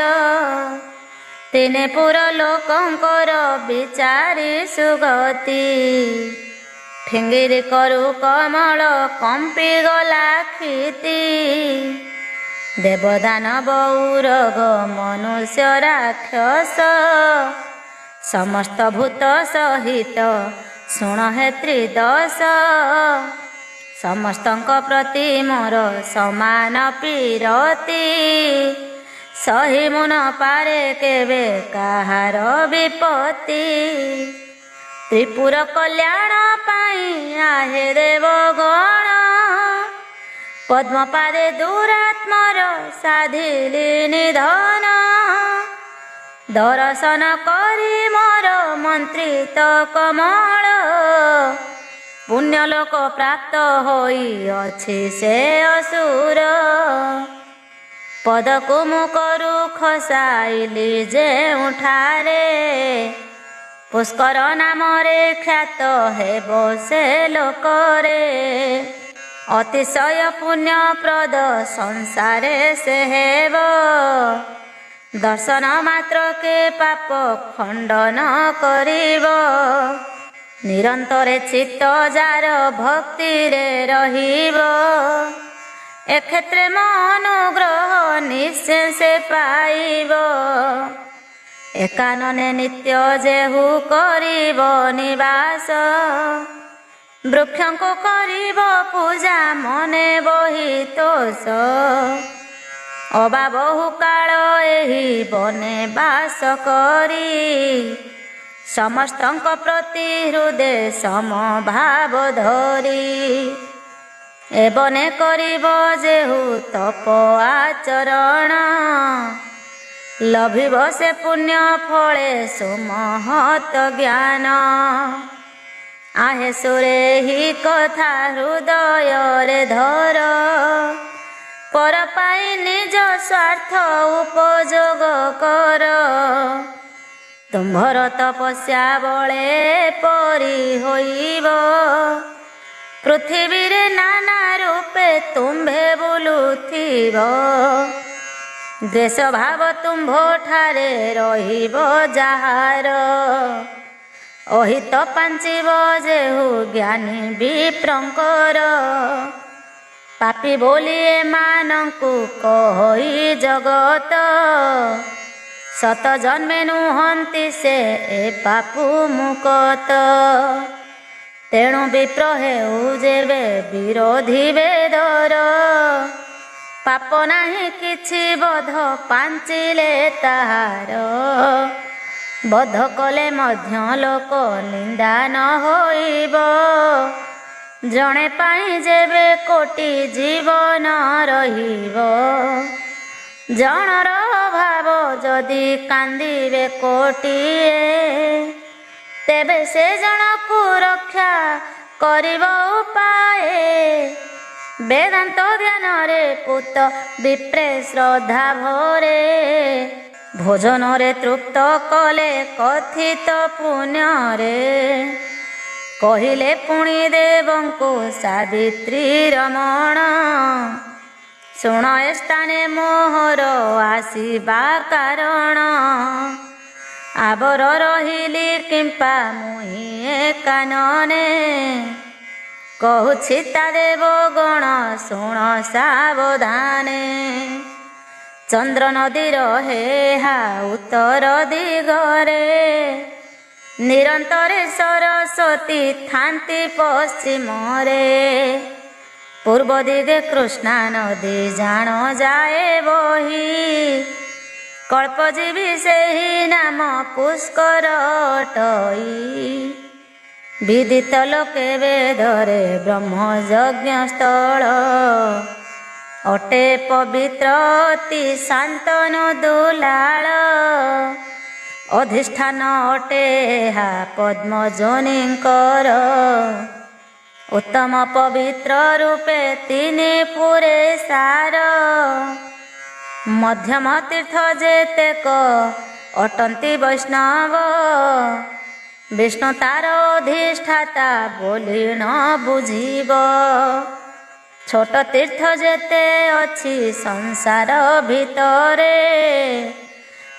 ତିନେ ପୁର ଲୋକଙ୍କର ବିଚାରି ସୁଗତି, ଫିଙ୍ଗିରି କରୁ କମଳ କମ୍ପିଗଲା କ୍ଷିତି। ଦେବଦାନବ ଉରଗ ମନୁଷ୍ୟ ରାକ୍ଷସ, ସମସ୍ତ ଭୂତ ସହିତ ଶୁଣ ହେ ତ୍ରିଦଶ। ସମସ୍ତଙ୍କ ପ୍ରତି ମୋର ସମାନ ପୀରତି, ସହି ମୁଁ ନ ପାରେ କେବେ କାହାର ବିପତ୍ତି। ତ୍ରିପୁର କଲ୍ୟାଣ ପାଇଁ ଆହେ ଦେବଗଣ, ପଦ୍ମପାଦେ ଦୁରାତ୍ମର ସାଧିଲି ନିଧନ। ଦର୍ଶନ କରି ମୋର ମନ୍ତ୍ରିତ କମଳ ପୁଣ୍ୟଲୋକ ପ୍ରାପ୍ତ ହୋଇଅଛି ସେ ଅସୁର। ପଦକୁ ମୁଁ କରୁ ଖସାଇଲି ଯେଉଁଠାରେ ପୁଷ୍କର ନାମରେ ଖ୍ୟାତ ହେବ ସେ ଲୋକରେ। ଅତିଶୟ ପୁଣ୍ୟପ୍ରଦ ସଂସାରେ ସେ ହେବ ଦର୍ଶନ ମାତ୍ରକେ ପାପ ଖଣ୍ଡନ କରିବ। ନିରନ୍ତରେ ଚିତ୍ତ ଯାର ଭକ୍ତିରେ ରହିବ ଏ କ୍ଷେତ୍ରେ ମୋ ଅନୁଗ୍ରହ ନିଶ୍ଚୟ ସେ ପାଇବ। ଏକାନନେ ନିତ୍ୟ ଯେହୁ କରିବ ନିବାସ ବୃକ୍ଷଙ୍କୁ କରିବ ପୂଜା ମନେ ବହିତୋଷ। ଅବା ବହୁ କାଳ ଏହି ବନେ ବାସ କରି ସମସ୍ତଙ୍କ ପ୍ରତି ହୃଦେ ସମଭାବ ଧରି ଏ ବନେ କରିବ ଯେହୁ ତପ ଆଚରଣ ଲଭିବ ସେ ପୁଣ୍ୟ ଫଳେ ସୁମହତ ଜ୍ଞାନ। ଆହେ ସୁରେ ହି କଥା ହୃଦୟରେ ଧର ପର ପାଇଁ ନିଜ ସ୍ୱାର୍ଥ ଉପଯୋଗ କର। ତୁମ୍ଭର ତପସ୍ୟା ବଳେ ପରି ହୋଇବ ପୃଥିବୀରେ ନାନା ରୂପେ ତୁମ୍ଭେ ବୁଲୁଥିବ। ଦ୍ୱେଷ ଭାବ ତୁମ୍ଭ ଠାରେ ରହିବ ଯାହାର ଅହିତ ପାଞ୍ଚିବ ଯେହୁ ଜ୍ଞାନୀ ବିପ୍ରଙ୍କର। ପାପୀ ବୋଲି ଏମାନଙ୍କୁ କହି ଜଗତ ସତ ଜନ୍ମେ ନୁହନ୍ତି ସେ ଏ ପାପୁ ମୁକତ। ତେଣୁ ବିପ୍ର ହେଉ ଯେବେ ବିରୋଧୀ ବେଦର ପାପ ନାହିଁ କିଛି ବଧ ପାଞ୍ଚିଲେ ତାହାର। ବଧ କଲେ ମଧ୍ୟ ଲୋକ ନିନ୍ଦା ନ ହୋଇବ ଜଣେ ପାଇଁ ଯେବେ କୋଟି ଜୀବନ ରହିବ। ଜଣର ଅଭାବ ଯଦି କାନ୍ଦିବେ କୋଟିଏ ତେବେ ସେ ଜଣକୁ ରକ୍ଷା କରିବ ଉପାଏ। ବେଦାନ୍ତ ଧ୍ୟାନରେ ପୁତ ବିପ୍ରେ ଶ୍ରଦ୍ଧା ଭରେ ଭୋଜନରେ ତୃପ୍ତ କଲେ କଥିତ ପୁଣ୍ୟରେ। କହିଲେ ପୁଣି ଦେବଙ୍କୁ ସାବିତ୍ରୀ ରମଣ ଶୁଣ ଏ ସ୍ଥାନେ ମୋହର ଆସିବା କାରଣ। ଆବର ରହିଲି କିମ୍ପା ମୁହିଁ ଏ କାନନେ କହୁଛି ତା ଦେବ ଗଣ ଶୁଣ ସାବଧାନେ। ଚନ୍ଦ୍ର ନଦୀର ହେହା ଉତ୍ତର ଦିଗରେ ନିରନ୍ତରେ ସରସ୍ୱତୀ ଥାନ୍ତି ପଶ୍ଚିମରେ। ପୂର୍ବ ଦିଗେ କୃଷ୍ଣା ନଦୀ ଜାଣ ଯାଏ ବହି କଳ୍ପଜୀବୀ ସେହି ନାମ ପୁଷ୍କର ଅଟଇ। ବିଦିତ ଲୋକେ ବେଦରେ ବ୍ରହ୍ମଯଜ୍ଞ ସ୍ଥଳ ଅଟେ ପବିତ୍ର ଅତି ଶାନ୍ତନ ଦୁଲାଳ। ଅଧିଷ୍ଠାନ ଅଟେ ଏହା ପଦ୍ମଜନୀଙ୍କର ଉତ୍ତମ ପବିତ୍ର ରୂପେ ତିନି ପୁରେ ସାର। ମଧ୍ୟମ ତୀର୍ଥ ଯେତେକ ଅଟନ୍ତି ବୈଷ୍ଣବ ବିଷ୍ଣୁ ତାର ଅଧିଷ୍ଠାତା ବୋଲି ନ ବୁଝିବ। ଛୋଟ ତୀର୍ଥ ଯେତେ ଅଛି ସଂସାର ଭିତରେ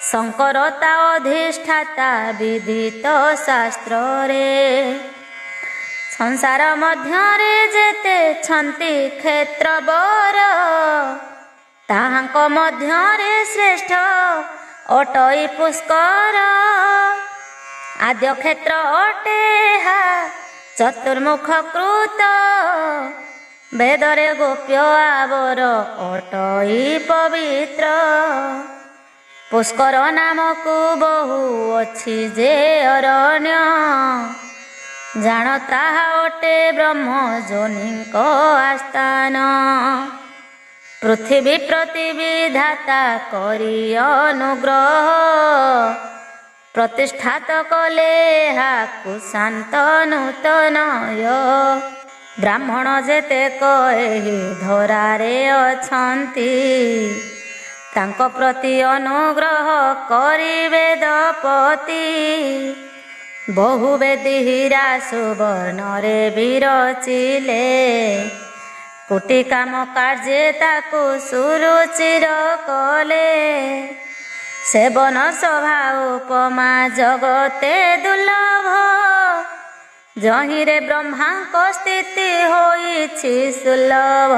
ଶଙ୍କର ତା ଅଧିଷ୍ଠାତା ବିଦିତ ଶାସ୍ତ୍ରରେ। ସଂସାର ମଧ୍ୟରେ ଯେତେ ଛନ୍ତି କ୍ଷେତ୍ରବର ତାହାଙ୍କ ମଧ୍ୟରେ ଶ୍ରେଷ୍ଠ ଅଟଇ ପୁଷ୍କର। ଆଦ୍ୟ କ୍ଷେତ୍ର ଅଟେ ଏହା ଚତୁର୍ମୁଖ କୃତ ବେଦରେ ଗୋପ୍ୟ ଆବର ଅଟଇ ପବିତ୍ର। ପୁଷ୍କର ନାମକୁ ବହୁ ଅଛି ଯେ ଅରଣ୍ୟ ଜାଣ ତାହା ଅଟେ ବ୍ରହ୍ମ ଯୋନିଙ୍କ ଆସ୍ଥାନ। ପୃଥିବୀ ପ୍ରତି ବିଧାତା କରି ଅନୁଗ୍ରହ ପ୍ରତିଷ୍ଠାତ କଲେ ଏହାକୁ ଶାନ୍ତନୂତନୟ। ବ୍ରାହ୍ମଣ ଯେତେକ ଏହି ଧରାରେ ଅଛନ୍ତି, ତାଙ୍କ ପ୍ରତି ଅନୁଗ୍ରହ କରିବେ ଦପତି। ବହୁ ବେଦୀ ହୀରା ସୁବର୍ଣ୍ଣରେ ବିରଚିଲେ, କୋଟି କାମ କାର୍ଯ୍ୟେ ତାକୁ ସୁରୁଚିର କଲେ। ସେବନ ସଭା ଉପମା ଜଗତେ ଦୁର୍ଲଭ, ଯହିଁରେ ବ୍ରହ୍ମାଙ୍କ ସ୍ଥିତି ହୋଇଛି ସୁଲଭ।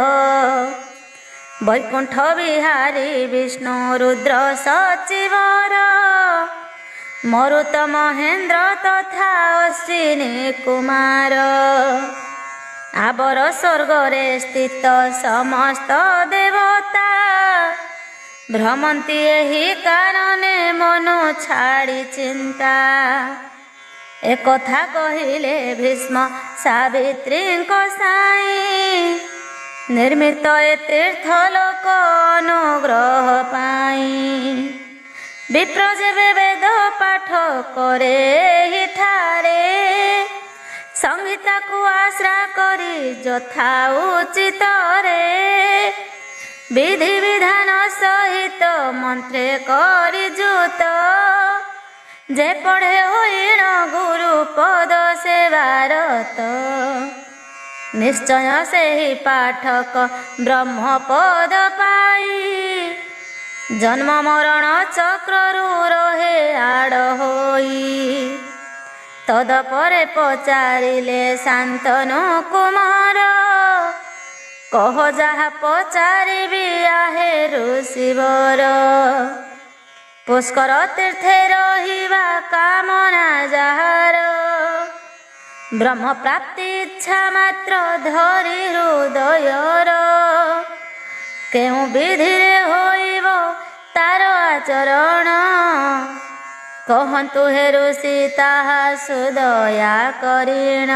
ବୈକୁଣ୍ଠ ବିହାରୀ ବିଷ୍ଣୁ ରୁଦ୍ର ସଚିବର, ମରୁତ ମହେନ୍ଦ୍ର ତଥା ଅଶ୍ୱିନୀ କୁମାର। ଆବର ସ୍ୱର୍ଗରେ ସ୍ଥିତ ସମସ୍ତ ଦେବତା, ଭ୍ରମନ୍ତି ଏହି କାରଣେ ମନୁ ଛାଡ଼ି ଚିନ୍ତା। ଏକଥା କହିଲେ ଭୀଷ୍ମ ସାବିତ୍ରୀଙ୍କ ସାଇଁ, ନିର୍ମିତ ଏ ତୀର୍ଥ ଲୋକ ଅନୁଗ୍ରହ ପାଇଁ। ବିପ୍ର ଯେବେ ବେଦ ପାଠ କରେ ଏହିଠାରେ, ସଂହିତାକୁ ଆଶ୍ରା କରି ଯଥା ଉଚିତରେ। ବିଧି ବିଧାନ ସହିତ ମନ୍ତ୍ରେ କରି ଯୁତ, ଯେ ପଢ଼େ ହୋଇଣ ଗୁରୁ ପଦ ସେବାରତ। ନିଶ୍ଚୟ ସେହି ପାଠକ ବ୍ରହ୍ମ ପଦ ପାଇ, ଜନ୍ମ ମରଣ ଚକ୍ରରୁ ରହେ ଆଡ଼ ହୋଇ। ତଦପରେ ପଚାରିଲେ ଶାନ୍ତନୁ କୁମାର, କହ ଯାହା ପଚାରିବି ଆହେ ଋଷିବର। ପୁଷ୍କର ତୀର୍ଥେ ରହିବା କାମନା ଯାହାର, ବ୍ରହ୍ମ ପ୍ରାପ୍ତି ଇଚ୍ଛା ମାତ୍ର ଧରି ହୃଦୟର। କେଉଁ ବିଧିରେ ହୋଇବ ତାର ଆଚରଣ, କହନ୍ତୁ ହେ ଋଷି ତାହା ସୁଦୟା କରିଣ।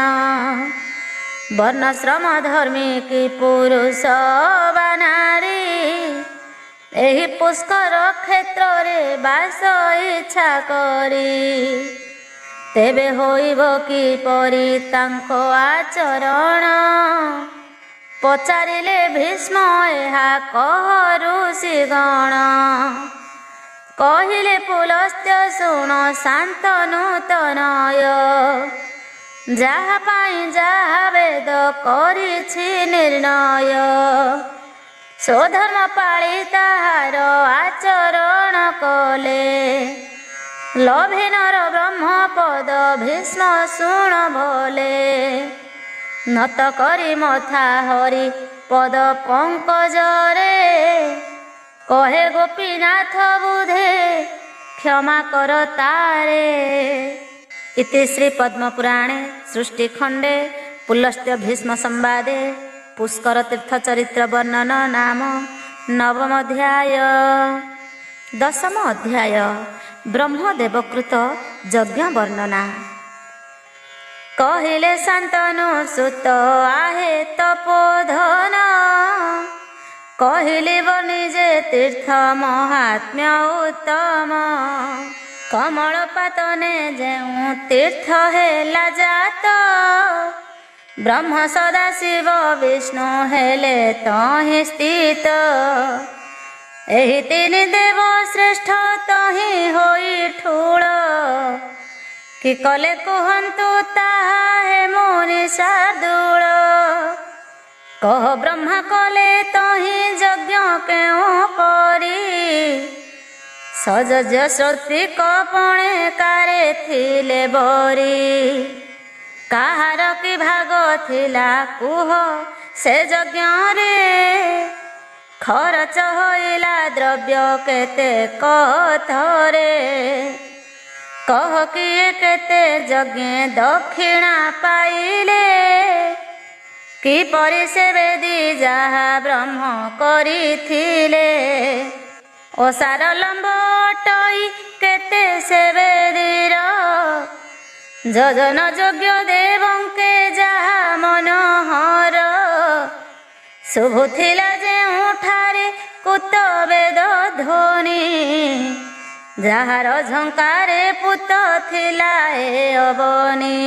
ବର୍ଣ୍ଣଶ୍ରମ ଧର୍ମୀ କି ପୁରୁଷ ବା ନାରୀ, ଏହି ପୁଷ୍କର କ୍ଷେତ୍ରରେ ବାସ ଇଚ୍ଛା କରି। ତେବେ ହୋଇବ କିପରି ତାଙ୍କ ଆଚରଣ, ପଚାରିଲେ ଭୀଷ୍ମ ଏହା କହ ଋଷିଗଣ। କହିଲେ ପୁଲସ୍ତ୍ୟ ଶୁଣ ଶାନ୍ତନୁ ତନୟ, ଯାହା ପାଇଁ ଯାହା ବେଦ କରିଛି ନିର୍ଣ୍ଣୟ। ସ୍ୱଧର୍ମ ପାଳି ତାହାର ଆଚରଣ କଲେ, ଲୋଭେ ନର ବ୍ରହ୍ମ ପଦ ଭୀଷ୍ମ ଶୁଣ ଭଲେ। ନତ କରି ମଥା ହରି ପଦ ପଙ୍କଜରେ, କହେ ଗୋପୀନାଥ ବୁଧେ କ୍ଷମା କର ତାରେ। ଇତି ଶ୍ରୀ ପଦ୍ମପୁରାଣେ ସୃଷ୍ଟିଖଣ୍ଡେ ପୁଲସ୍ତ୍ୟ ଭୀଷ୍ମ ସମ୍ବାଦେ ପୁଷ୍କର ତୀର୍ଥ ଚରିତ୍ର ବର୍ଣ୍ଣନ ନାମ ନବମ ଅଧ୍ୟାୟ। ଦଶମ ଅଧ୍ୟାୟ ବ୍ରହ୍ମଦେବକୃତ ଯଜ୍ଞ ବର୍ଣ୍ଣନା। କହିଲେ ଶାନ୍ତନୁ ସୁତ ଆହେ ତପୋଧନ, କହିଲି ବନିଜେ ତୀର୍ଥ ମହାତ୍ମ୍ୟ ଉତ୍ତମ। କମଳପାତନେ ଯେଉଁ ତୀର୍ଥ ହେଲା ଜାତ, ବ୍ରହ୍ମ ସଦାଶିବ ବିଷ୍ଣୁ ହେଲେ ତହିଁ ସ୍ଥିତ। ଏହି ତିନି ଦେବ ଶ୍ରେଷ୍ଠ ତହିଁ ହୋଇ ଠୁଳ, କି କଲେ କୁହନ୍ତୁ ତାହା ହେ ମୁନି ଶାର୍ଦୂଳ। କହ ବ୍ରହ୍ମା କଲେ ତହିଁ ଯଜ୍ଞ କେଉଁ ପରି, ସଜଜ ଶ୍ରୁତି କପଣେ କାରେ ଥିଲେ ବରି। କାହାର କି ଭାଗ ଥିଲା କୁହ ସେ ଯଜ୍ଞରେ, ଖରଚ ହୋଇଲା ଦ୍ରବ୍ୟ କେତେ କଥରେ। କହ କିଏ କେତେ ଯଜ୍ଞେ ଦକ୍ଷିଣା ପାଇଲେ, କିପରି ସେ ବେଦୀ ଯାହା ବ୍ରହ୍ମ କରିଥିଲେ। ଓସାର ଲମ୍ବ ଅଟଇ କେତେ ସେ ବେଦୀର, ଯଜନ ଯୋଗ୍ୟ ଦେବଙ୍କେ ଯାହା ମନୋହର। ଶୁଭୁଥିଲା ଯେଉଁଠାରେ କୁତ ବେଦ ଧ୍ୱନି, ଯାହାର ଝଙ୍କାରେ ପୁତ ଥିଲା ଏ ଅବନୀ।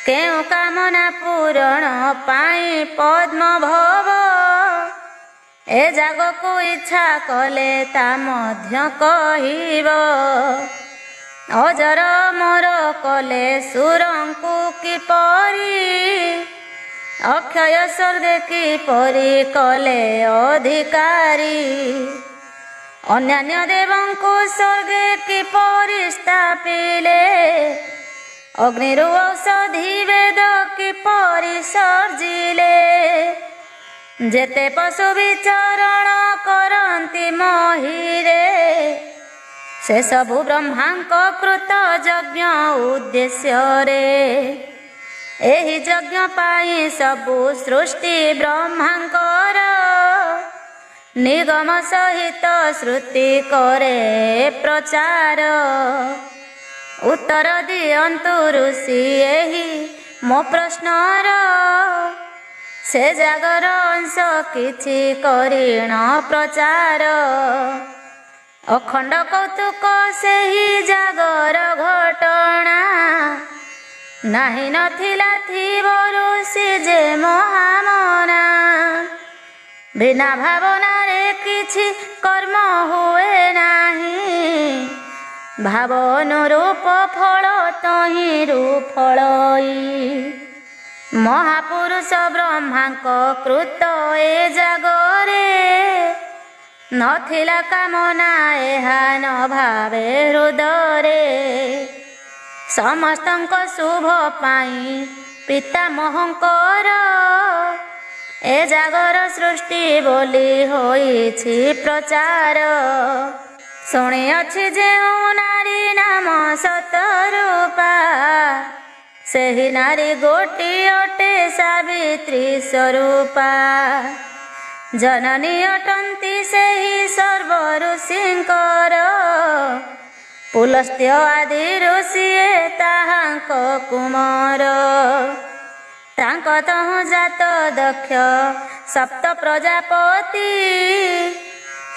କେଉଁ କାମନା ପୂରଣ ପାଇଁ ପଦ୍ମ ଭବ, ଏ ଜାଗକୁ ଇଚ୍ଛା କଲେ ତା ମଧ୍ୟ କହିବ। ଅଜର ମୋର କଲେ ସୁରଙ୍କୁ କିପରି, ଅକ୍ଷୟ ସ୍ୱର୍ଗେ କିପରି କଲେ ଅଧିକାରୀ। ଅନ୍ୟାନ୍ୟ ଦେବଙ୍କୁ ସ୍ୱର୍ଗେ କିପରି ସ୍ଥାପିଲେ, ଅଗ୍ନିରୁ ଔଷଧି ବେଦ କିପରି ସର୍ଜିଲେ। ଯେତେ ପଶୁ ବିଚରଣ କରନ୍ତି ମହୀରେ, ସେ ସବୁ ବ୍ରହ୍ମାଙ୍କ କୃତ ଯଜ୍ଞ ଉଦ୍ଦେଶ୍ୟରେ। ଏହି ଯଜ୍ଞ ପାଇଁ ସବୁ ସୃଷ୍ଟି ବ୍ରହ୍ମାଙ୍କର, ନିଗମ ସହିତ ଶ୍ରୁତି କରେ ପ୍ରଚାର। ଉତ୍ତର ଦିଅନ୍ତୁ ଋଷି ଏହି ମୋ ପ୍ରଶ୍ନର, ସେ ଜାଗର ଅଂଶ କିଛି କରିଣ ପ୍ରଚାର। ଅଖଣ୍ଡ କୌତୁକ ସେହି ଜାଗର ଘଟଣା, ନାହିଁ ନଥିଲା ଥିବ ଋଷି ଯେ ମହାମନା। ବିନା ଭାବନାରେ କିଛି କର୍ମ ହୁଏ ନାହିଁ, ଭାବ ଅନୁରୂପ ଫଳ ତହିଁରୁ ଫଳଇ। ମହାପୁରୁଷ ବ୍ରହ୍ମାଙ୍କ କୃତ ଏ ଜାଗରେ, ନଥିଲା କାମନା ଏହା ନ ଭାବେ ହୃଦୟରେ। ସମସ୍ତଙ୍କ ଶୁଭ ପାଇଁ ପିତାମହଙ୍କର, ଏ ଜାଗର ସୃଷ୍ଟି ବୋଲି ହୋଇଛି ପ୍ରଚାର। ଶୁଣିଅଛି ଯେଉଁ ନାରୀ ନାମ ଶତରୂପା, ସେହି ନାରୀ ଗୋଟିଏ ଅଟେ ସାବିତ୍ରୀ ସ୍ୱରୂପା। ଜନନୀ ଅଟନ୍ତି ସେହି ସର୍ବ ଋଷିଙ୍କର, ପୁଲସ୍ତ୍ୟ ଆଦି ଋଷିଏ ତାହାଙ୍କ କୁମର। ତାଙ୍କ ତହୁଁ ଜାତ ଦକ୍ଷ ସପ୍ତ ପ୍ରଜାପତି,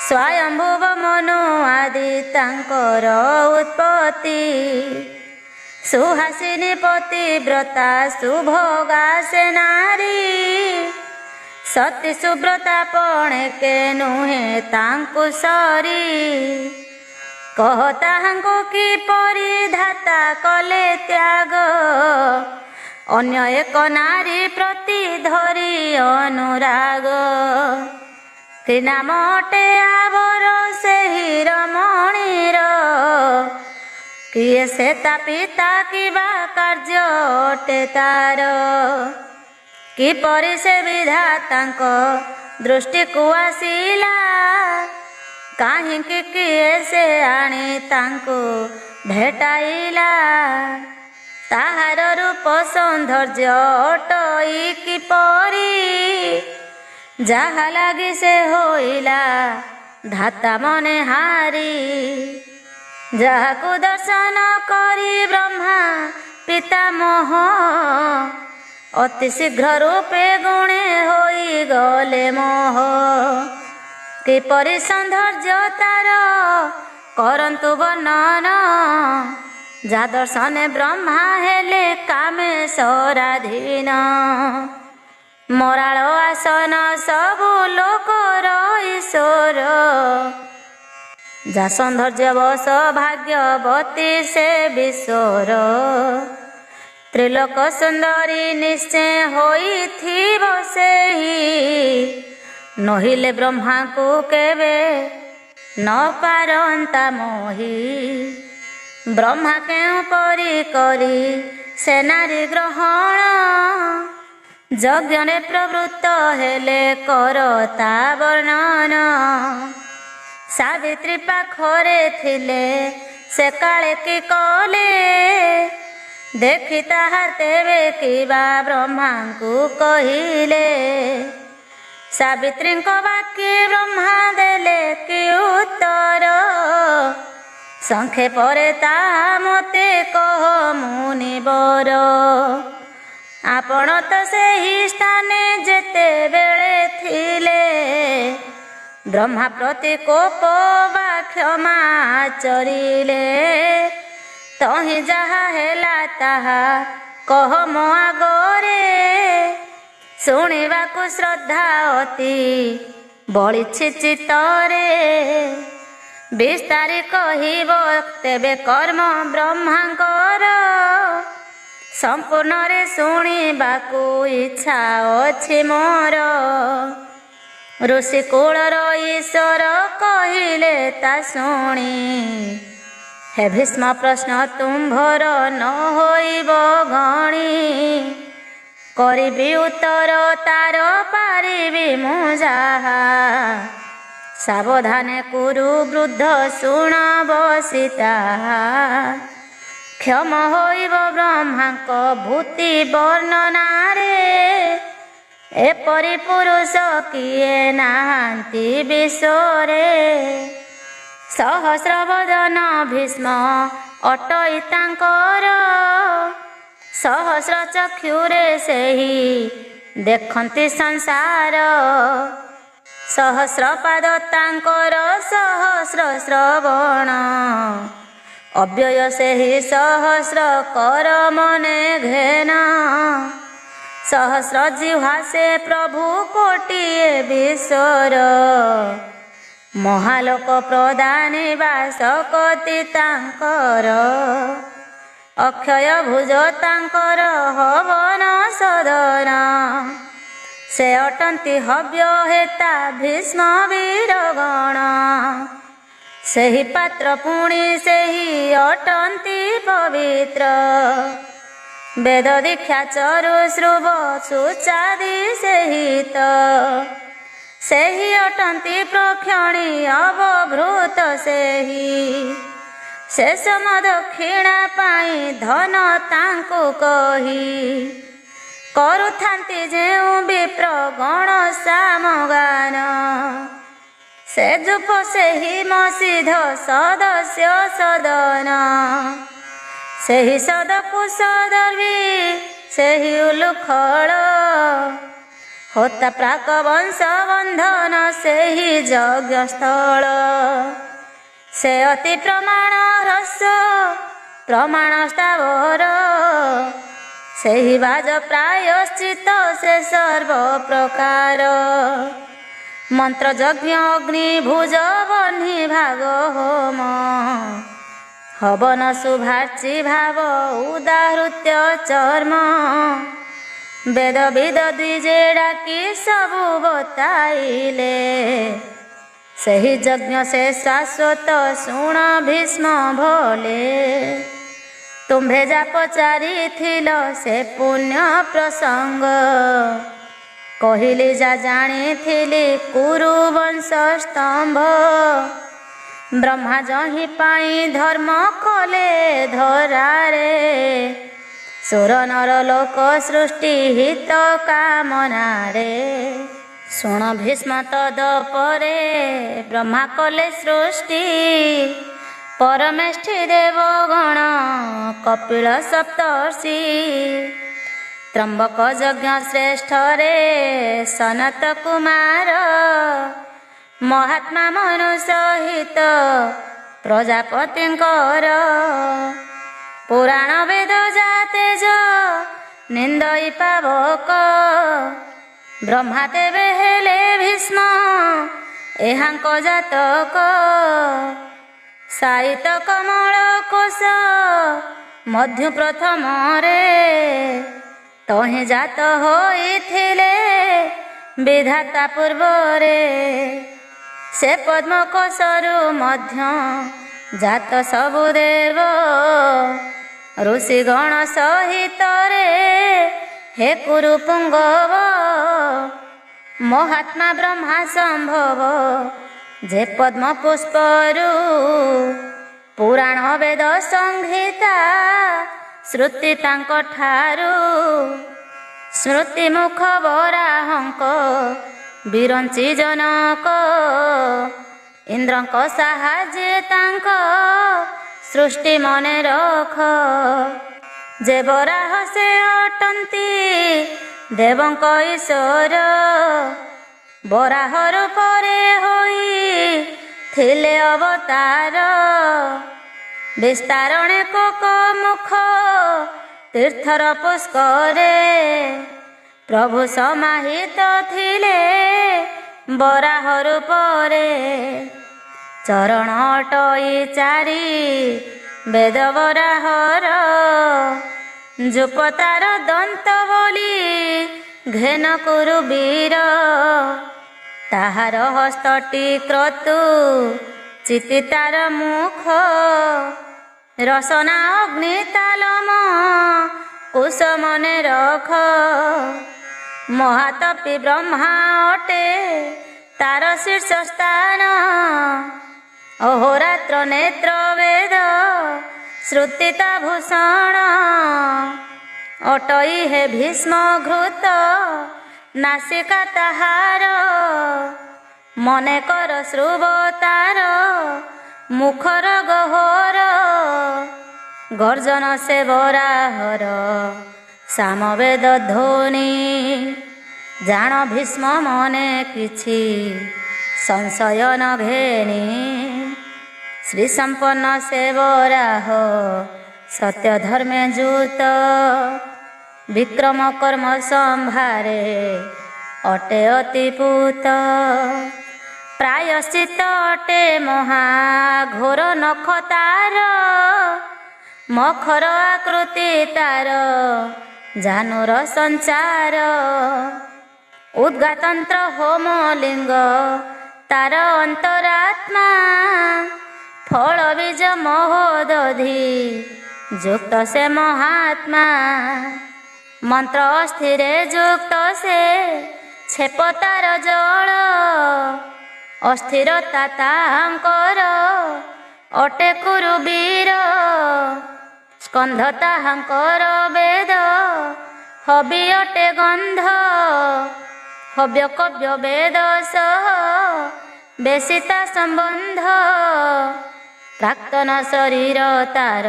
ସ୍ୱୟଂଭୁବ ମନୁ ଆଦି ତାଙ୍କର ଉତ୍ପତ୍ତି। ସୁହାସିନୀ ପତିବ୍ରତା ସୁଭୋଗା ସେ ନାରୀ, ସତୀ ସୁବ୍ରତା ପଣେକେ ନୁହେଁ ତାଙ୍କୁ ସରି। କହ ତାହାଙ୍କୁ କିପରି ଧାତା କଲେ ତ୍ୟାଗ, ଅନ୍ୟ ଏକ ନାରୀ ପ୍ରତି ଧରି ଅନୁରାଗ। କି ନାମ ଅଟେ ଆବର ସେହି ରମଣୀର, କିଏ ସେ ତା ପିତା କିବା କାର୍ଯ୍ୟ ଅଟେ ତାର। କିପରି ସେ ବିଧାତାଙ୍କ ଦୃଷ୍ଟିକୁ ଆସିଲା, କାହିଁକି କିଏ ସେ ଆଣି ତାଙ୍କୁ ଭେଟାଇଲା। ତାହାର ରୂପ ସୌନ୍ଦର୍ଯ୍ୟ ଅଟଇ କିପରି, ଯାହା ଲାଗି ସେ ହୋଇଲା ଧାତା ମନେ ହାରି। ଯାହାକୁ ଦର୍ଶନ କରି ବ୍ରହ୍ମା ପିତାମହ, ଅତି ଶୀଘ୍ର ରୂପେ ଗୁଣେ ହୋଇଗଲେ ମୋହ। କିପରି ସୌନ୍ଦର୍ଯ୍ୟ ତାର କରନ୍ତୁ ବର୍ଣ୍ଣନ, ଯା ଦର୍ଶନେ ବ୍ରହ୍ମା ହେଲେ କାମେଶ୍ୱରାଧୀନ। ମରାଳ ଆସନ ସବୁ ଲୋକର ଈଶ୍ୱର, ଯା ସୌନ୍ଦର୍ଯ୍ୟ ବଶ ଭାଗ୍ୟବତୀ ସେ ବିଶ୍ୱର। ତ୍ରିଲୋକ ସୁନ୍ଦରୀ ନିଶ୍ଚୟ ହୋଇଥିବ ସେହି, ନହିଲେ ବ୍ରହ୍ମାକୁ କେବେ ନ ପାରନ୍ତା ମୋହି। ବ୍ରହ୍ମା କେଉଁ ପରି କରି ସେ ନାରୀ ଗ୍ରହଣ, ଯଜ୍ଞରେ ପ୍ରବୃତ୍ତ ହେଲେ କର ତା ବର୍ଣ୍ଣନ। ସାବିତ୍ରୀ ପାଖରେ ଥିଲେ ସେ କାଳେ କି କଲେ, ଦେଖି ତାହା ତେବେ କିବା ବ୍ରହ୍ମାଙ୍କୁ କହିଲେ। ସାବିତ୍ରୀଙ୍କ ବାକ୍ୟ ବ୍ରହ୍ମା ଦେଲେ କି ଉତ୍ତର, ସଂକ୍ଷେପରେ ତାହା ମୋତେ କହ ମୁନିବର। ଆପଣ ତ ସେହି ସ୍ଥାନେ ଯେତେବେଳେ ଥିଲେ, ବ୍ରହ୍ମା ପ୍ରତି କୋପ ବା କ୍ଷମା ଚରିଲେ ତହିଁ ଯାହା ହେଲା ତାହା କହ ମୋ ଆଗରେ। ଶୁଣିବାକୁ ଶ୍ରଦ୍ଧା ଅତି ବଳିଛି ଚିତ୍ତରେ ବିସ୍ତାରି କହିବ ତେବେ କର୍ମ ବ୍ରହ୍ମାଙ୍କର। ସମ୍ପୂର୍ଣ୍ଣରେ ଶୁଣିବାକୁ ଇଚ୍ଛା ଅଛି ମୋର। ଋଷି କୂଳର ଈଶ୍ୱର କହିଲେ ତା ଶୁଣି ହେ ଭୀଷ୍ମ ପ୍ରଶ୍ନ ତୁମ୍ଭର ନ ହୋଇବ ଗଣି। କରିବି ଉତ୍ତର ତାର ପାରିବି ମୁଁ ଯାହା। ସାବଧାନେ କୁରୁ ବୃଦ୍ଧ ଶୁଣ ବସିତା। କ୍ଷମ ହୋଇବ ବ୍ରହ୍ମାଙ୍କ ଭୂତି ବର୍ଣ୍ଣନାରେ। ଏପରି ପୁରୁଷ କିଏ ନାହାନ୍ତି ବିଶ୍ୱରେ। ସହସ୍ର ବଦନ ଭୀଷ୍ମ ଅଟଇ ତାଙ୍କର। ସହସ୍ର ଚକ୍ଷୁରେ ସେହି ଦେଖନ୍ତି ସଂସାର। ସହସ୍ର ପାଦ ତାଙ୍କର ସହସ୍ର ଶ୍ରବଣ। ଅବ୍ୟୟ ସେହି ସହସ୍ର କର ମନେ ଘେନ। ସହସ୍ର ଜିହ୍ୱା ସେ ପ୍ରଭୁ କୋଟିଏ ବିଶ୍ୱର। ମହାଲୋକ ପ୍ରଦାନୀ ବାସକତି ତାଙ୍କର। ଅକ୍ଷୟ ଭୁଜ ତାଙ୍କର ହବନ ସଦନ। ସେ ଅଟନ୍ତି ହବ୍ୟ ହେତା ଭୀଷ୍ମ ବୀରଗଣ। ସେହି ପାତ୍ର ପୁଣି ସେହି ଅଟନ୍ତି ପବିତ୍ର। ବେଦ ଦୀକ୍ଷା ଚରୁ ଶ୍ରୁବ ସୁଚାଦି ସେହିତ। ସେହି ଅଟନ୍ତି ପ୍ରକ୍ଷଣୀ ଅବଭୃତ ସେହି। ଶେଷମ ଦକ୍ଷିଣା ପାଇଁ ଧନ ତାଙ୍କୁ କହି। କରୁଥାନ୍ତି ଯେଉଁ ବିପ୍ର ଗଣ ସାମଗାନ। ସେ ଯୁପ ସେହି ମସିଧ ସଦସ୍ୟ ସଦନ। ସେହି ସଦକୁଶଦର୍ଭୀ ସେହି ଉଲୁଖଳ। ହୋତା ପ୍ରାକ ବଂଶ ବନ୍ଧନ ସେହି ଯଜ୍ଞସ୍ଥଳ। ସେ ଅତି ପ୍ରମାଣ ରସ ପ୍ରମାଣ ସ୍ଥାବର। ସେହି ବାଜ ପ୍ରାୟଶ୍ଚିତ ସେ ସର୍ବ ପ୍ରକାର। ମନ୍ତ୍ର ଯଜ୍ଞ ଅଗ୍ନି ଭୁଜ ବହ୍ନି ଭାଗ ହୋମ। ହବନ ଶୁଭାର୍ଚି ଭାବ ଉଦାହୃତ୍ୟ ଚର୍ମ। ବେଦ ବିଦ ଦ୍ୱିଜେ ଡାକି ସବୁ ବତାଇଲେ। ସେହି ଯଜ୍ଞ ସେ ଶାଶ୍ୱତ ଶୁଣ ଭୀଷ୍ମ ଭଲେ। ତୁମ୍ଭେ ଯା ପଚାରିଥିଲ ସେ ପୁଣ୍ୟ ପ୍ରସଙ୍ଗ। କହିଲି ଯା ଜାଣିଥିଲି କୁରୁ ବଂଶ ସ୍ତମ୍ଭ। ବ୍ରହ୍ମା ଯହିଁ ପାଇଁ ଧର୍ମ କଲେ ଧରାରେ। ସୁର ନର ଲୋକ ସୃଷ୍ଟି ହିତ କାମନାରେ। ଶୁଣ ଭୀଷ୍ମ ତଦ ପରେ ବ୍ରହ୍ମା କଲେ ସୃଷ୍ଟି। ପରମେଷ୍ଠି ଦେବଗଣ କପିଳ ସପ୍ତର୍ଷି। ତ୍ରମ୍ବକ ଯଜ୍ଞ ଶ୍ରେଷ୍ଠରେ ସନତ କୁମାର। ମହାତ୍ମା ମନୁ ସହିତ ପ୍ରଜାପତିଙ୍କର। ପୁରାଣ ବେଦ ଜାତେଜ ନିନ୍ଦଇ ପାବକ। ବ୍ରହ୍ମା ତେବେ ହେଲେ ଭୀଷ୍ମ ଏହାଙ୍କ ଜାତକ। ସାଇତ କମଳ କୋଶ ମଧୁ ପ୍ରଥମରେ। ତହିଁ ଜାତ ହୋଇଥିଲେ ବିଧାତା ପୂର୍ବରେ। ସେ ପଦ୍ମକୋଶରୁ ମଧ୍ୟ ଜାତ ସବୁ ଦେବ। ଋଷିଗଣ ସହିତରେ ହେ କୁରୁ ପୁଙ୍ଗବ। ମହାତ୍ମା ବ୍ରହ୍ମା ସମ୍ଭବ ଯେ ପଦ୍ମ ପୁଷ୍ପରୁ। ପୁରାଣ ବେଦ ସଂହିତା ଶ୍ରୁତି ତାଙ୍କ ଠାରୁ। ସ୍ମୃତି ମୁଖ ବରାହଙ୍କ ବିରଞ୍ଚି ଜନକ। ଇନ୍ଦ୍ରଙ୍କ ସାହାଯ୍ୟ ତାଙ୍କ ସୃଷ୍ଟି ମନେ ରଖ। ଯେ ବରାହ ସେ ଅଟନ୍ତି ଦେବଙ୍କ ଈଶ୍ୱର। ବରାହ ରୂପରେ ହୋଇ ଥିଲେ ଅବତାର। ବିସ୍ତାରଣେ କୋକ ମୁଖ ତୀର୍ଥର ପୁଷ୍କରେ। ପ୍ରଭୁ ସମାହିତ ଥିଲେ ବରାହ ରୂପରେ। ଚରଣ ଅଟଇ ଚାରି ବେଦ ବରାହର। ଯୁପତାର ଦନ୍ତ ବୋଲି ଘେନ କୁରୁ ବୀର। ତାହାର ହସ୍ତଟି କ୍ରତୁ ଚିତି ତାର ମୁଖ। ରସନା ଅଗ୍ନି ତାଲମ କୁଶ ମନେ ରଖ। ମହାତପୀ ବ୍ରହ୍ମା ଅଟେ ତାର ଶୀର୍ଷ ସ୍ଥାନ। ଅହୋରାତ୍ର ନେତ୍ର ବେଦ ଶ୍ରୁତି ତା ଭୂଷଣ। ଅଟଇ ହେ ଭୀଷ୍ମ ଘୃତ ନାସିକା ତାହାର। ମନେ କର ଶ୍ରୁବ ତାର ମୁଖର ଗହର। ଗର୍ଜନ ସେ ବରାହର ସାମବେଦ ଧ୍ୱନି। ଜାଣ ଭୀଷ୍ମ ମନେ କିଛି ସଂଶୟ ନ ଘେନି। ଶ୍ରୀ ସମ୍ପନ୍ନ ସେ ବରାହ ସତ୍ୟ ଧର୍ମେ ଯୁତ। ବିକ୍ରମ କର୍ମ ସମ୍ଭାରେ ଅଟେ ଅତି ପୂତ। ପ୍ରାୟଶ୍ଚିତ ଅଟେ ମହା ଘୋର ନଖ ତାର। ମଖର ଆକୃତି ତାର ଜାନୁର ସଞ୍ଚାର। ଉଦ୍ଗାତନ୍ତ୍ର ହୋମ ଲିଙ୍ଗ ତାର ଅନ୍ତରାତ୍ମା। ଫଳ ବୀଜ ମହୋଦଧି ଯୁକ୍ତ ସେ ମହାତ୍ମା। ମନ୍ତ୍ର ଅସ୍ଥିରେ ଯୁକ୍ତ ସେ ଛେପ ତାର ଜଳ। ଅସ୍ଥିରତା ତାହାଙ୍କର ଅଟେ କୁରୁ ବୀର। ସ୍କନ୍ଧ ତାହାଙ୍କର ବେଦ ହବି ଅଟେ ଗନ୍ଧ। ହବ୍ୟ କବ୍ୟ ବେଦ ସହ ବେଶିତା ସମ୍ବନ୍ଧ। ପ୍ରାକ୍ତନ ଶରୀର ତାର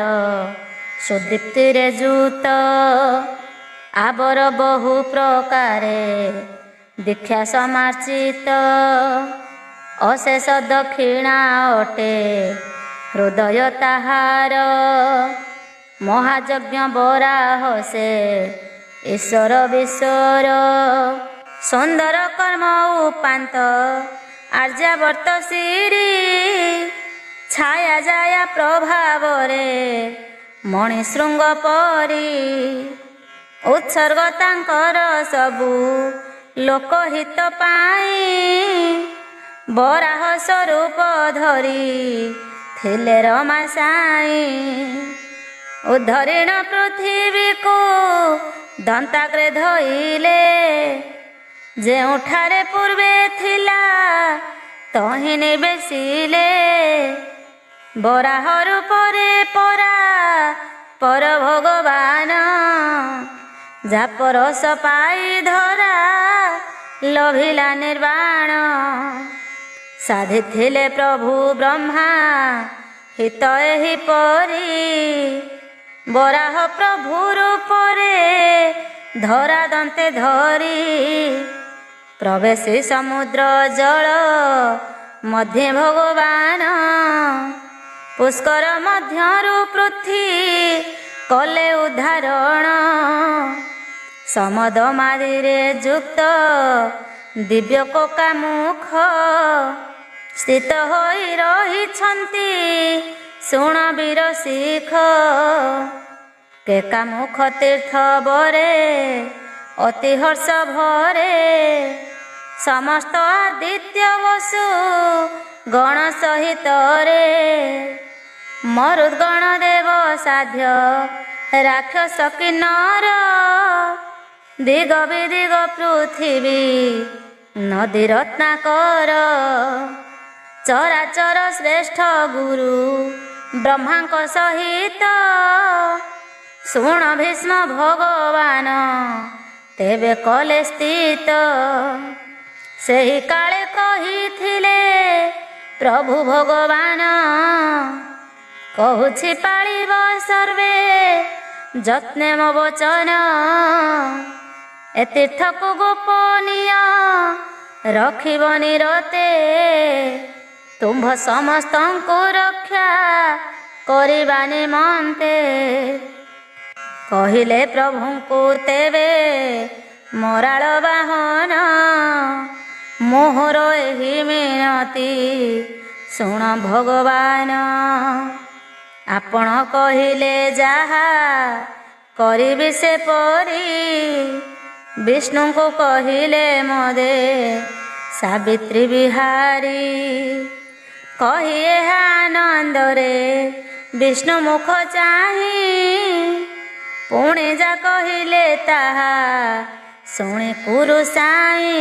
ସୁଦୀପ୍ତିରେ ଯୁକ୍ତ। ଆବର ବହୁ ପ୍ରକାରେ ଦୀକ୍ଷା ସମାର୍ଚିତ। ଅଶେଷ ଦକ୍ଷିଣା ଅଟେ ହୃଦୟ ତାହାର। ମହାଯଜ୍ଞ ବରାହ ସେ ଈଶ୍ୱର ବିଶ୍ୱର। ସୁନ୍ଦର କର୍ମ ଉପାନ୍ତ ଆର୍ଯ୍ୟାବର୍ତ୍ତ ଶିରି। ଛାୟା ଜାୟା ପ୍ରଭାବରେ ମଣି ଶୃଙ୍ଗ ପରି। ଉତ୍ସର୍ଗ ତାଙ୍କର ସବୁ ଲୋକହିତ ପାଇଁ। ବରାହ ସ୍ୱରୂପ ଧରି ଥିଲେ ରମା ସାଇଁ। ଉଦ୍ଧରିଣ ପୃଥିବୀକୁ ଦନ୍ତାଗ୍ରେ ଧଇଲେ। ଯେଉଁଠାରେ ପୂର୍ବେ ଥିଲା ତହିଁ ନିବେଶିଲେ। ବରାହ ରୂପରେ ପରା ପର ଭଗବାନ। ଜାପରସ ପାଇ ଧରା ଲଭିଲା ନିର୍ବାଣ। ସାଧିଥିଲେ ପ୍ରଭୁ ବ୍ରହ୍ମା ହିତ ଏହିପରି। ବରାହ ପ୍ରଭୁ ରୂପରେ ଧରା ଦନ୍ତେ ଧରି। ପ୍ରବେଶୀ ସମୁଦ୍ର ଜଳ ମଧ୍ୟେ ଭଗବାନ। ପୁଷ୍କର ମଧ୍ୟରୁ ପୃଥ୍ୱୀ କଲେ ଉଦ୍ଧାରଣ। ସମଦମାଦିରେ ଯୁକ୍ତ ଦିବ୍ୟ କୋକା ମୁଖ। ସ୍ଥିତ ହୋଇ ରହିଛନ୍ତି ଶୁଣ ବୀର ଶିଖ। କେକା ମୁଖ ତୀର୍ଥ ବରେ ଅତି ହର୍ଷ ଭରେ। ସମସ୍ତ ଆଦିତ୍ୟ ବସୁ ଗଣ ସହିତରେ। ମରୁଦ୍ଗଣ ଦେବ ସାଧ୍ୟ ରାକ୍ଷସ କିନ୍ନର। ଦିଗ ବିଦିଗ ପୃଥିବୀ ନଦୀ ରତ୍ନାକର। ଚରାଚର ଶ୍ରେଷ୍ଠ ଗୁରୁ ବ୍ରହ୍ମାଙ୍କ ସହିତ। ଶୁଣ ଭୀଷ୍ମ ଭଗବାନ ତେବେ କଲେ ସ୍ଥିତ। ସେହି କାଳେ କହିଥିଲେ ପ୍ରଭୁ ଭଗବାନ। କହୁଛି ପାଳିବ ସର୍ବେ ଯତ୍ନେ ମୋ ବଚନ। ଏ ତୀର୍ଥକୁ ଗୋପନୀୟ ରଖିବନି ରତେ ତୁମ୍ଭ ସମସ୍ତଙ୍କୁ ରକ୍ଷା କରିବା ନିମନ୍ତେ। କହିଲେ ପ୍ରଭୁଙ୍କୁ ତେବେ ମରାଳ ବାହନ, ମୋହର ଏହି ମିନତି ଶୁଣ ଭଗବାନ। ଆପଣ କହିଲେ ଯାହା କରିବି ସେପରି, ବିଷ୍ଣୁଙ୍କୁ କହିଲେ ମଦେ ସାବିତ୍ରୀ ବିହାରୀ। କହି ଏହା ଆନନ୍ଦରେ ବିଷ୍ଣୁ ମୁଖ ଚାହିଁ, ପୁଣି ଯା କହିଲେ ତାହା ଶୁଣି କୁରୁ ସାଇଁ।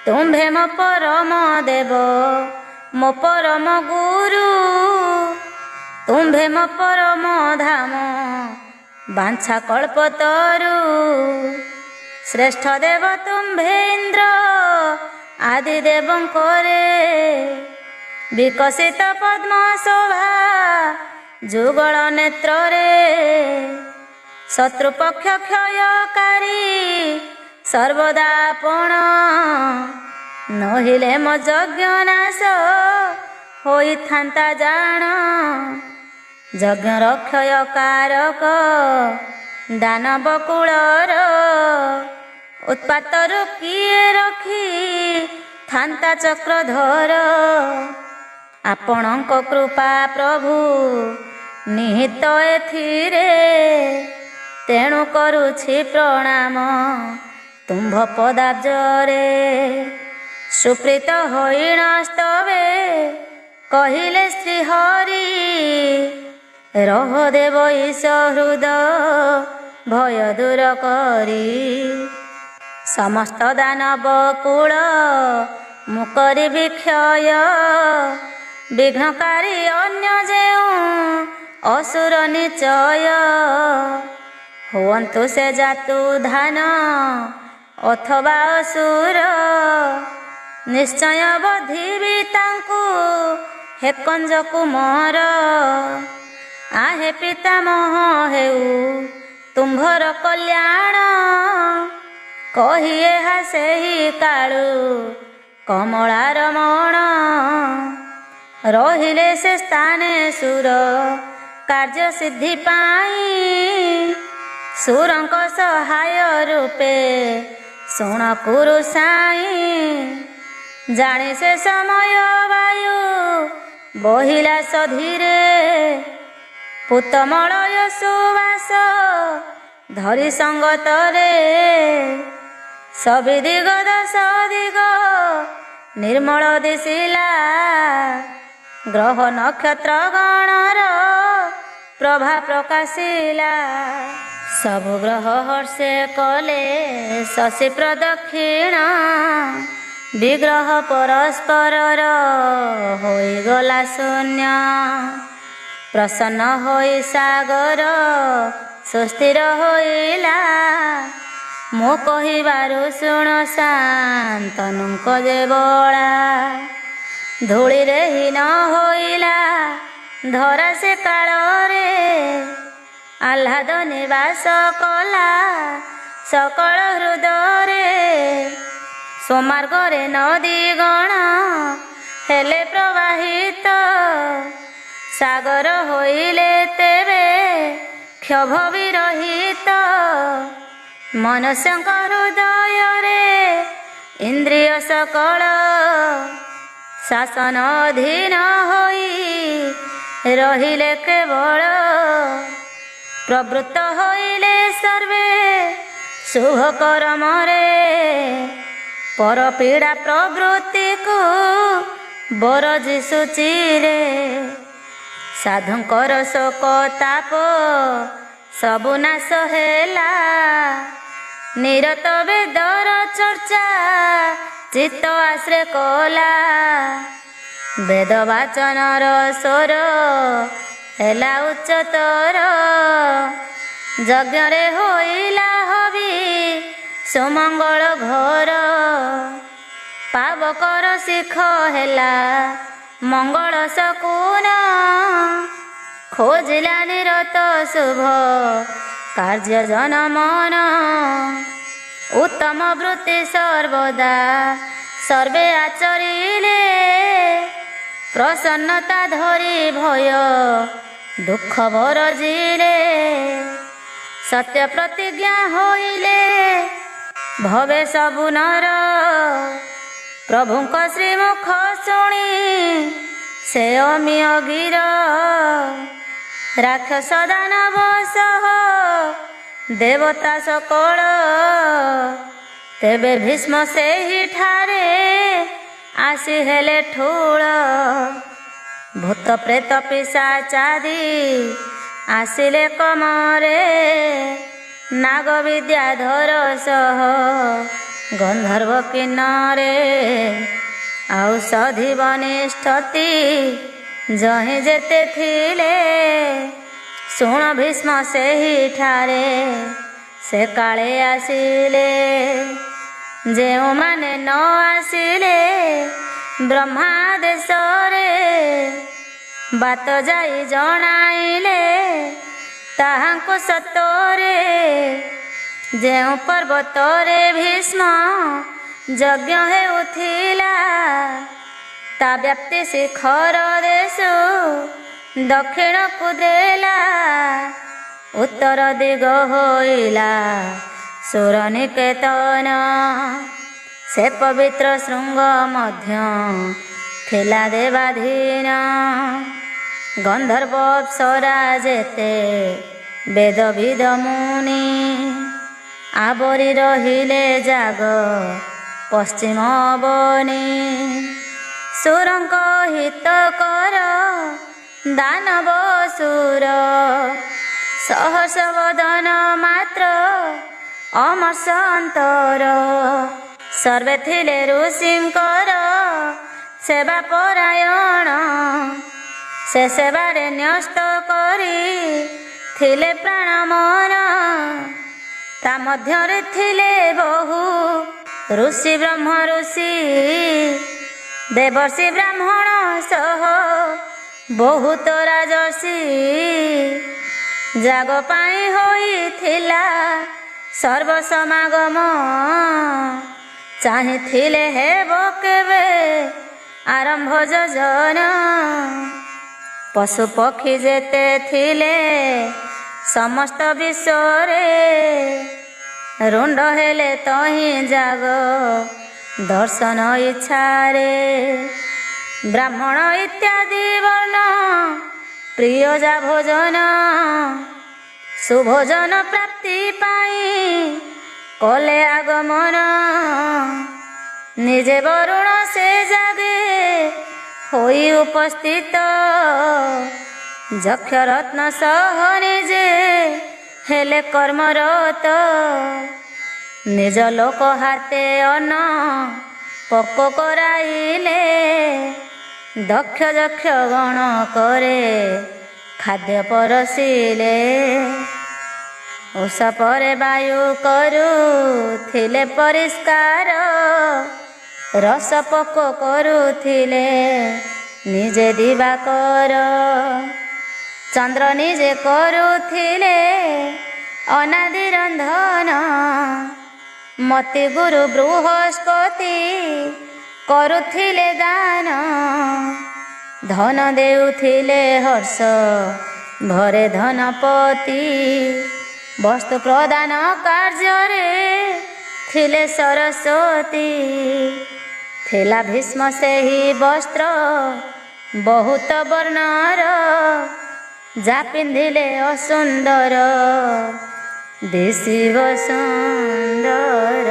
ତୁମ୍ଭେ ମୋ ପରମ ଦେବ ମୋ ପରମ ଗୁରୁ, ତୁମ୍ଭେ ମୋ ପରମ ଧାମ ବାଞ୍ଛା କଳ୍ପତରୁ। ଶ୍ରେଷ୍ଠ ଦେବ ତୁମ୍ଭେ ଇନ୍ଦ୍ର ଆଦି ଦେବଙ୍କରେ, ବିକଶିତ ପଦ୍ମ ଶୋଭା ଯୁଗଳ ନେତ୍ରରେ। ଶତ୍ରୁପକ୍ଷ କ୍ଷୟକାରୀ ସର୍ବଦା ଆପଣ, ନହିଲେ ମୋ ଯଜ୍ଞ ନାଶ ହୋଇଥାନ୍ତା ଜାଣ। ଯଜ୍ଞର କ୍ଷୟକାରକ ଦାନବ କୁଳର, ଉତ୍ପାତରୁ କିଏ ରଖି ଥାନ୍ତା ଚକ୍ରଧର। ଆପଣଙ୍କ କୃପା ପ୍ରଭୁ ନିହିତ ଏଥିରେ, ତେଣୁ କରୁଛି ପ୍ରଣାମ ତୁମ୍ଭ ପଦାବ୍ଜରେ। ସୁପ୍ରୀତ ହୋଇଣ ସ୍ତବେ କହିଲେ ଶ୍ରୀହରି, ରହ ଦେବ ଈଶ ହୃଦ ଭୟ ଦୂର କରି। ସମସ୍ତ ଦାନବ କୁଳ ମୁଁ କରିବି କ୍ଷୟ, ବିଘ୍ନକାରୀ ଅନ୍ୟ ଯେଉଁ ଅସୁର ନିଚୟ। ହୁଅନ୍ତୁ ସେ ଜାତୁ ଧାନ ଅଥବା ଅସୁର, ନିଶ୍ଚୟ ବଧିବି ତାଙ୍କୁ ହେ କଞ୍ଜ କୁମର। ଆହେ ପିତାମହ ହେଉ ତୁମ୍ଭର କଲ୍ୟାଣ, କହି ଏହା ସେହି କାଳୁ କମଳାର ମଣ। ରହିଲେ ସେ ସ୍ଥାନେ ସୁର କାର୍ଯ୍ୟ ସିଦ୍ଧି ପାଇଁ, ସୁରଙ୍କ ସହାୟ ରୂପେ ଶୁଣ କୁରୁ ସାଇଁ। ଜାଣି ସେ ସମୟ ବାୟୁ ବହିଲା ସଧୀରେ, ପୂତମଳୟ ସୁବାସ ଧରି ସଙ୍ଗତରେ। ସବିଦିଗ ଦଶ ଦିଗ ନିର୍ମଳ ଦିଶିଲା, ଗ୍ରହ ନକ୍ଷତ୍ର ଗଣର ପ୍ରଭା ପ୍ରକାଶିଲା। ସବୁ ଗ୍ରହ ହର୍ଷେ କଲେ ଶଶୀ ପ୍ରଦକ୍ଷିଣ, ବିଗ୍ରହ ପରସ୍ପରର ହୋଇଗଲା ଶୂନ୍ୟ। ପ୍ରସନ୍ନ ହୋଇ ସାଗର ସୁସ୍ଥିର ହୋଇଲା, ମୋ କହିବାରୁ ଶୁଣ ଶାନ୍ତନୁଙ୍କ ଯେ ବଳା। ଧୂଳିରେ ହୀନ ହୋଇଲା ଧରା ସେ କାଳରେ, ଆହ୍ଲାଦ ନିବାସ କଲା ସକଳ ହୃଦୟରେ। ସୋମାର୍ଗରେ ନଦୀ ଗଣ ହେଲେ ପ୍ରବାହିତ, ସାଗର ହୋଇଲେ ତେବେ କ୍ଷୋଭ ବିରହିତ। ମନୁଷ୍ୟଙ୍କ ହୃଦୟରେ ଇନ୍ଦ୍ରିୟ ସକଳ, ଶାସନ ଅଧୀନ ହୋଇ ରହିଲେ କେବଳ। ପ୍ରବୃତ୍ତ ହୋଇଲେ ସର୍ବେ ଶୁଭ କର୍ମରେ, ପରପୀଡ଼ା ପ୍ରବୃତ୍ତିକୁ ବରଜି ସୂଚିରେ। ସାଧୁଙ୍କର ଶୋକ ତାପ ସବୁ ନାଶ ହେଲା, ନିରତ ବେଦର ଚର୍ଚ୍ଚା ଚିତ୍ତ ଆଶ୍ରେ କଲା। ବେଦ ବାଚନର ସ୍ୱର ହେଲା ଉଚ୍ଚତର, ଯଜ୍ଞରେ ହୋଇଲା ହବି ସୁମଙ୍ଗଳ ଘର। ପାବକର ଶିଖ ହେଲା ମଙ୍ଗଳ ଶକୁନ, ଖୋଜିଲା ନିରତ ଶୁଭ କାର୍ଯ୍ୟ ଜନମନ। उत्तम वृत्ति सर्वदा सर्वे आचरिले प्रसन्नता धरी भय दुख भरजिले सत्य प्रतिज्ञा होइले भवे सबु नर प्रभुଙ୍କ श्रीमुख शुणी से अमीय गिर राक्षस दानव सह देवता सकल तेबे भीष्म सेहि ठारे आसी हेले ठूल भूत प्रेत पिशाचादी आसिले कमरे नाग विद्याधर सह गंधर्व किन्नरे औषधि वनिष्ठति जहि जेते थिले शुण भीष्म सेहि ठारे से काले आसिले जेउ माने न आसिले ब्रह्मादेश रे बात जाई जणाइले ताहांको सतरे जेउ पर्वत रे भीष्म यज्ञ हेउथिला ता व्याप्ति शिखर देशु दक्षिण को देला उत्तर दिग होइला सुर निकेतन से पवित्र शृंग मध्य थिला देवाधीन गंधर्व अप्सरा जेते वेद विद मुनि आवरी रहिले जाग पश्चिम बनी सुरंक हित कर दानव सुर सहर्ष वदन मात्र अमर्षंतर सर्वे थिले ऋषिंकर सेवा परायण से सेवारे न्यस्त करी थिले प्राण मन ता मध्यरे थिले बहु ऋषि ब्रह्म ऋषि देवर्षि ब्राह्मण सह बहुत राजसी जाग पाई होइथिला सर्व समागम चाहिथिले हेब केबे आरंभ योजन पशु पक्षी जेते थिले समस्त विश्वरे रुंड हेले तही जाग दर्शन इच्छारे ब्राह्मण इत्यादि वर्ण प्रिय जा भोजन सुभोजन प्राप्ति पाई कले आगमन निजे वरुण से जागे होई उपस्थित যক্ষ রত্ন সহ নিজে হেলে কর্মরত নিজ লোক হাতে অন্ন পক্ক করাইলে দক্ষ যক্ষ গণ করে খাদ্য পরশিলে উষা পরে বায়ু করুଥିଲେ পরিষ্কার রস পক্ক করুଥିଲେ নিজে দিবাকର চন্দ্র নিজে করুଥିଲେ অনাদি রন্ধন মতি গুরু বৃহস্পতি କରୁଥିଲେ ଦାନ ଧନ ଦେଉଥିଲେ ହର୍ଷ ଭରେ ଧନପତି ବସ୍ତୁ ପ୍ରଦାନ କାର୍ଯ୍ୟରେ ଥିଲେ ସରସ୍ୱତୀ ଥିଲା ଭୀଷ୍ମ ସେହି ବସ୍ତ୍ର ବହୁତ ବର୍ଣ୍ଣର ଯା ପିନ୍ଧିଲେ ଅସୁନ୍ଦର ଦିଶିବ ସୁନ୍ଦର।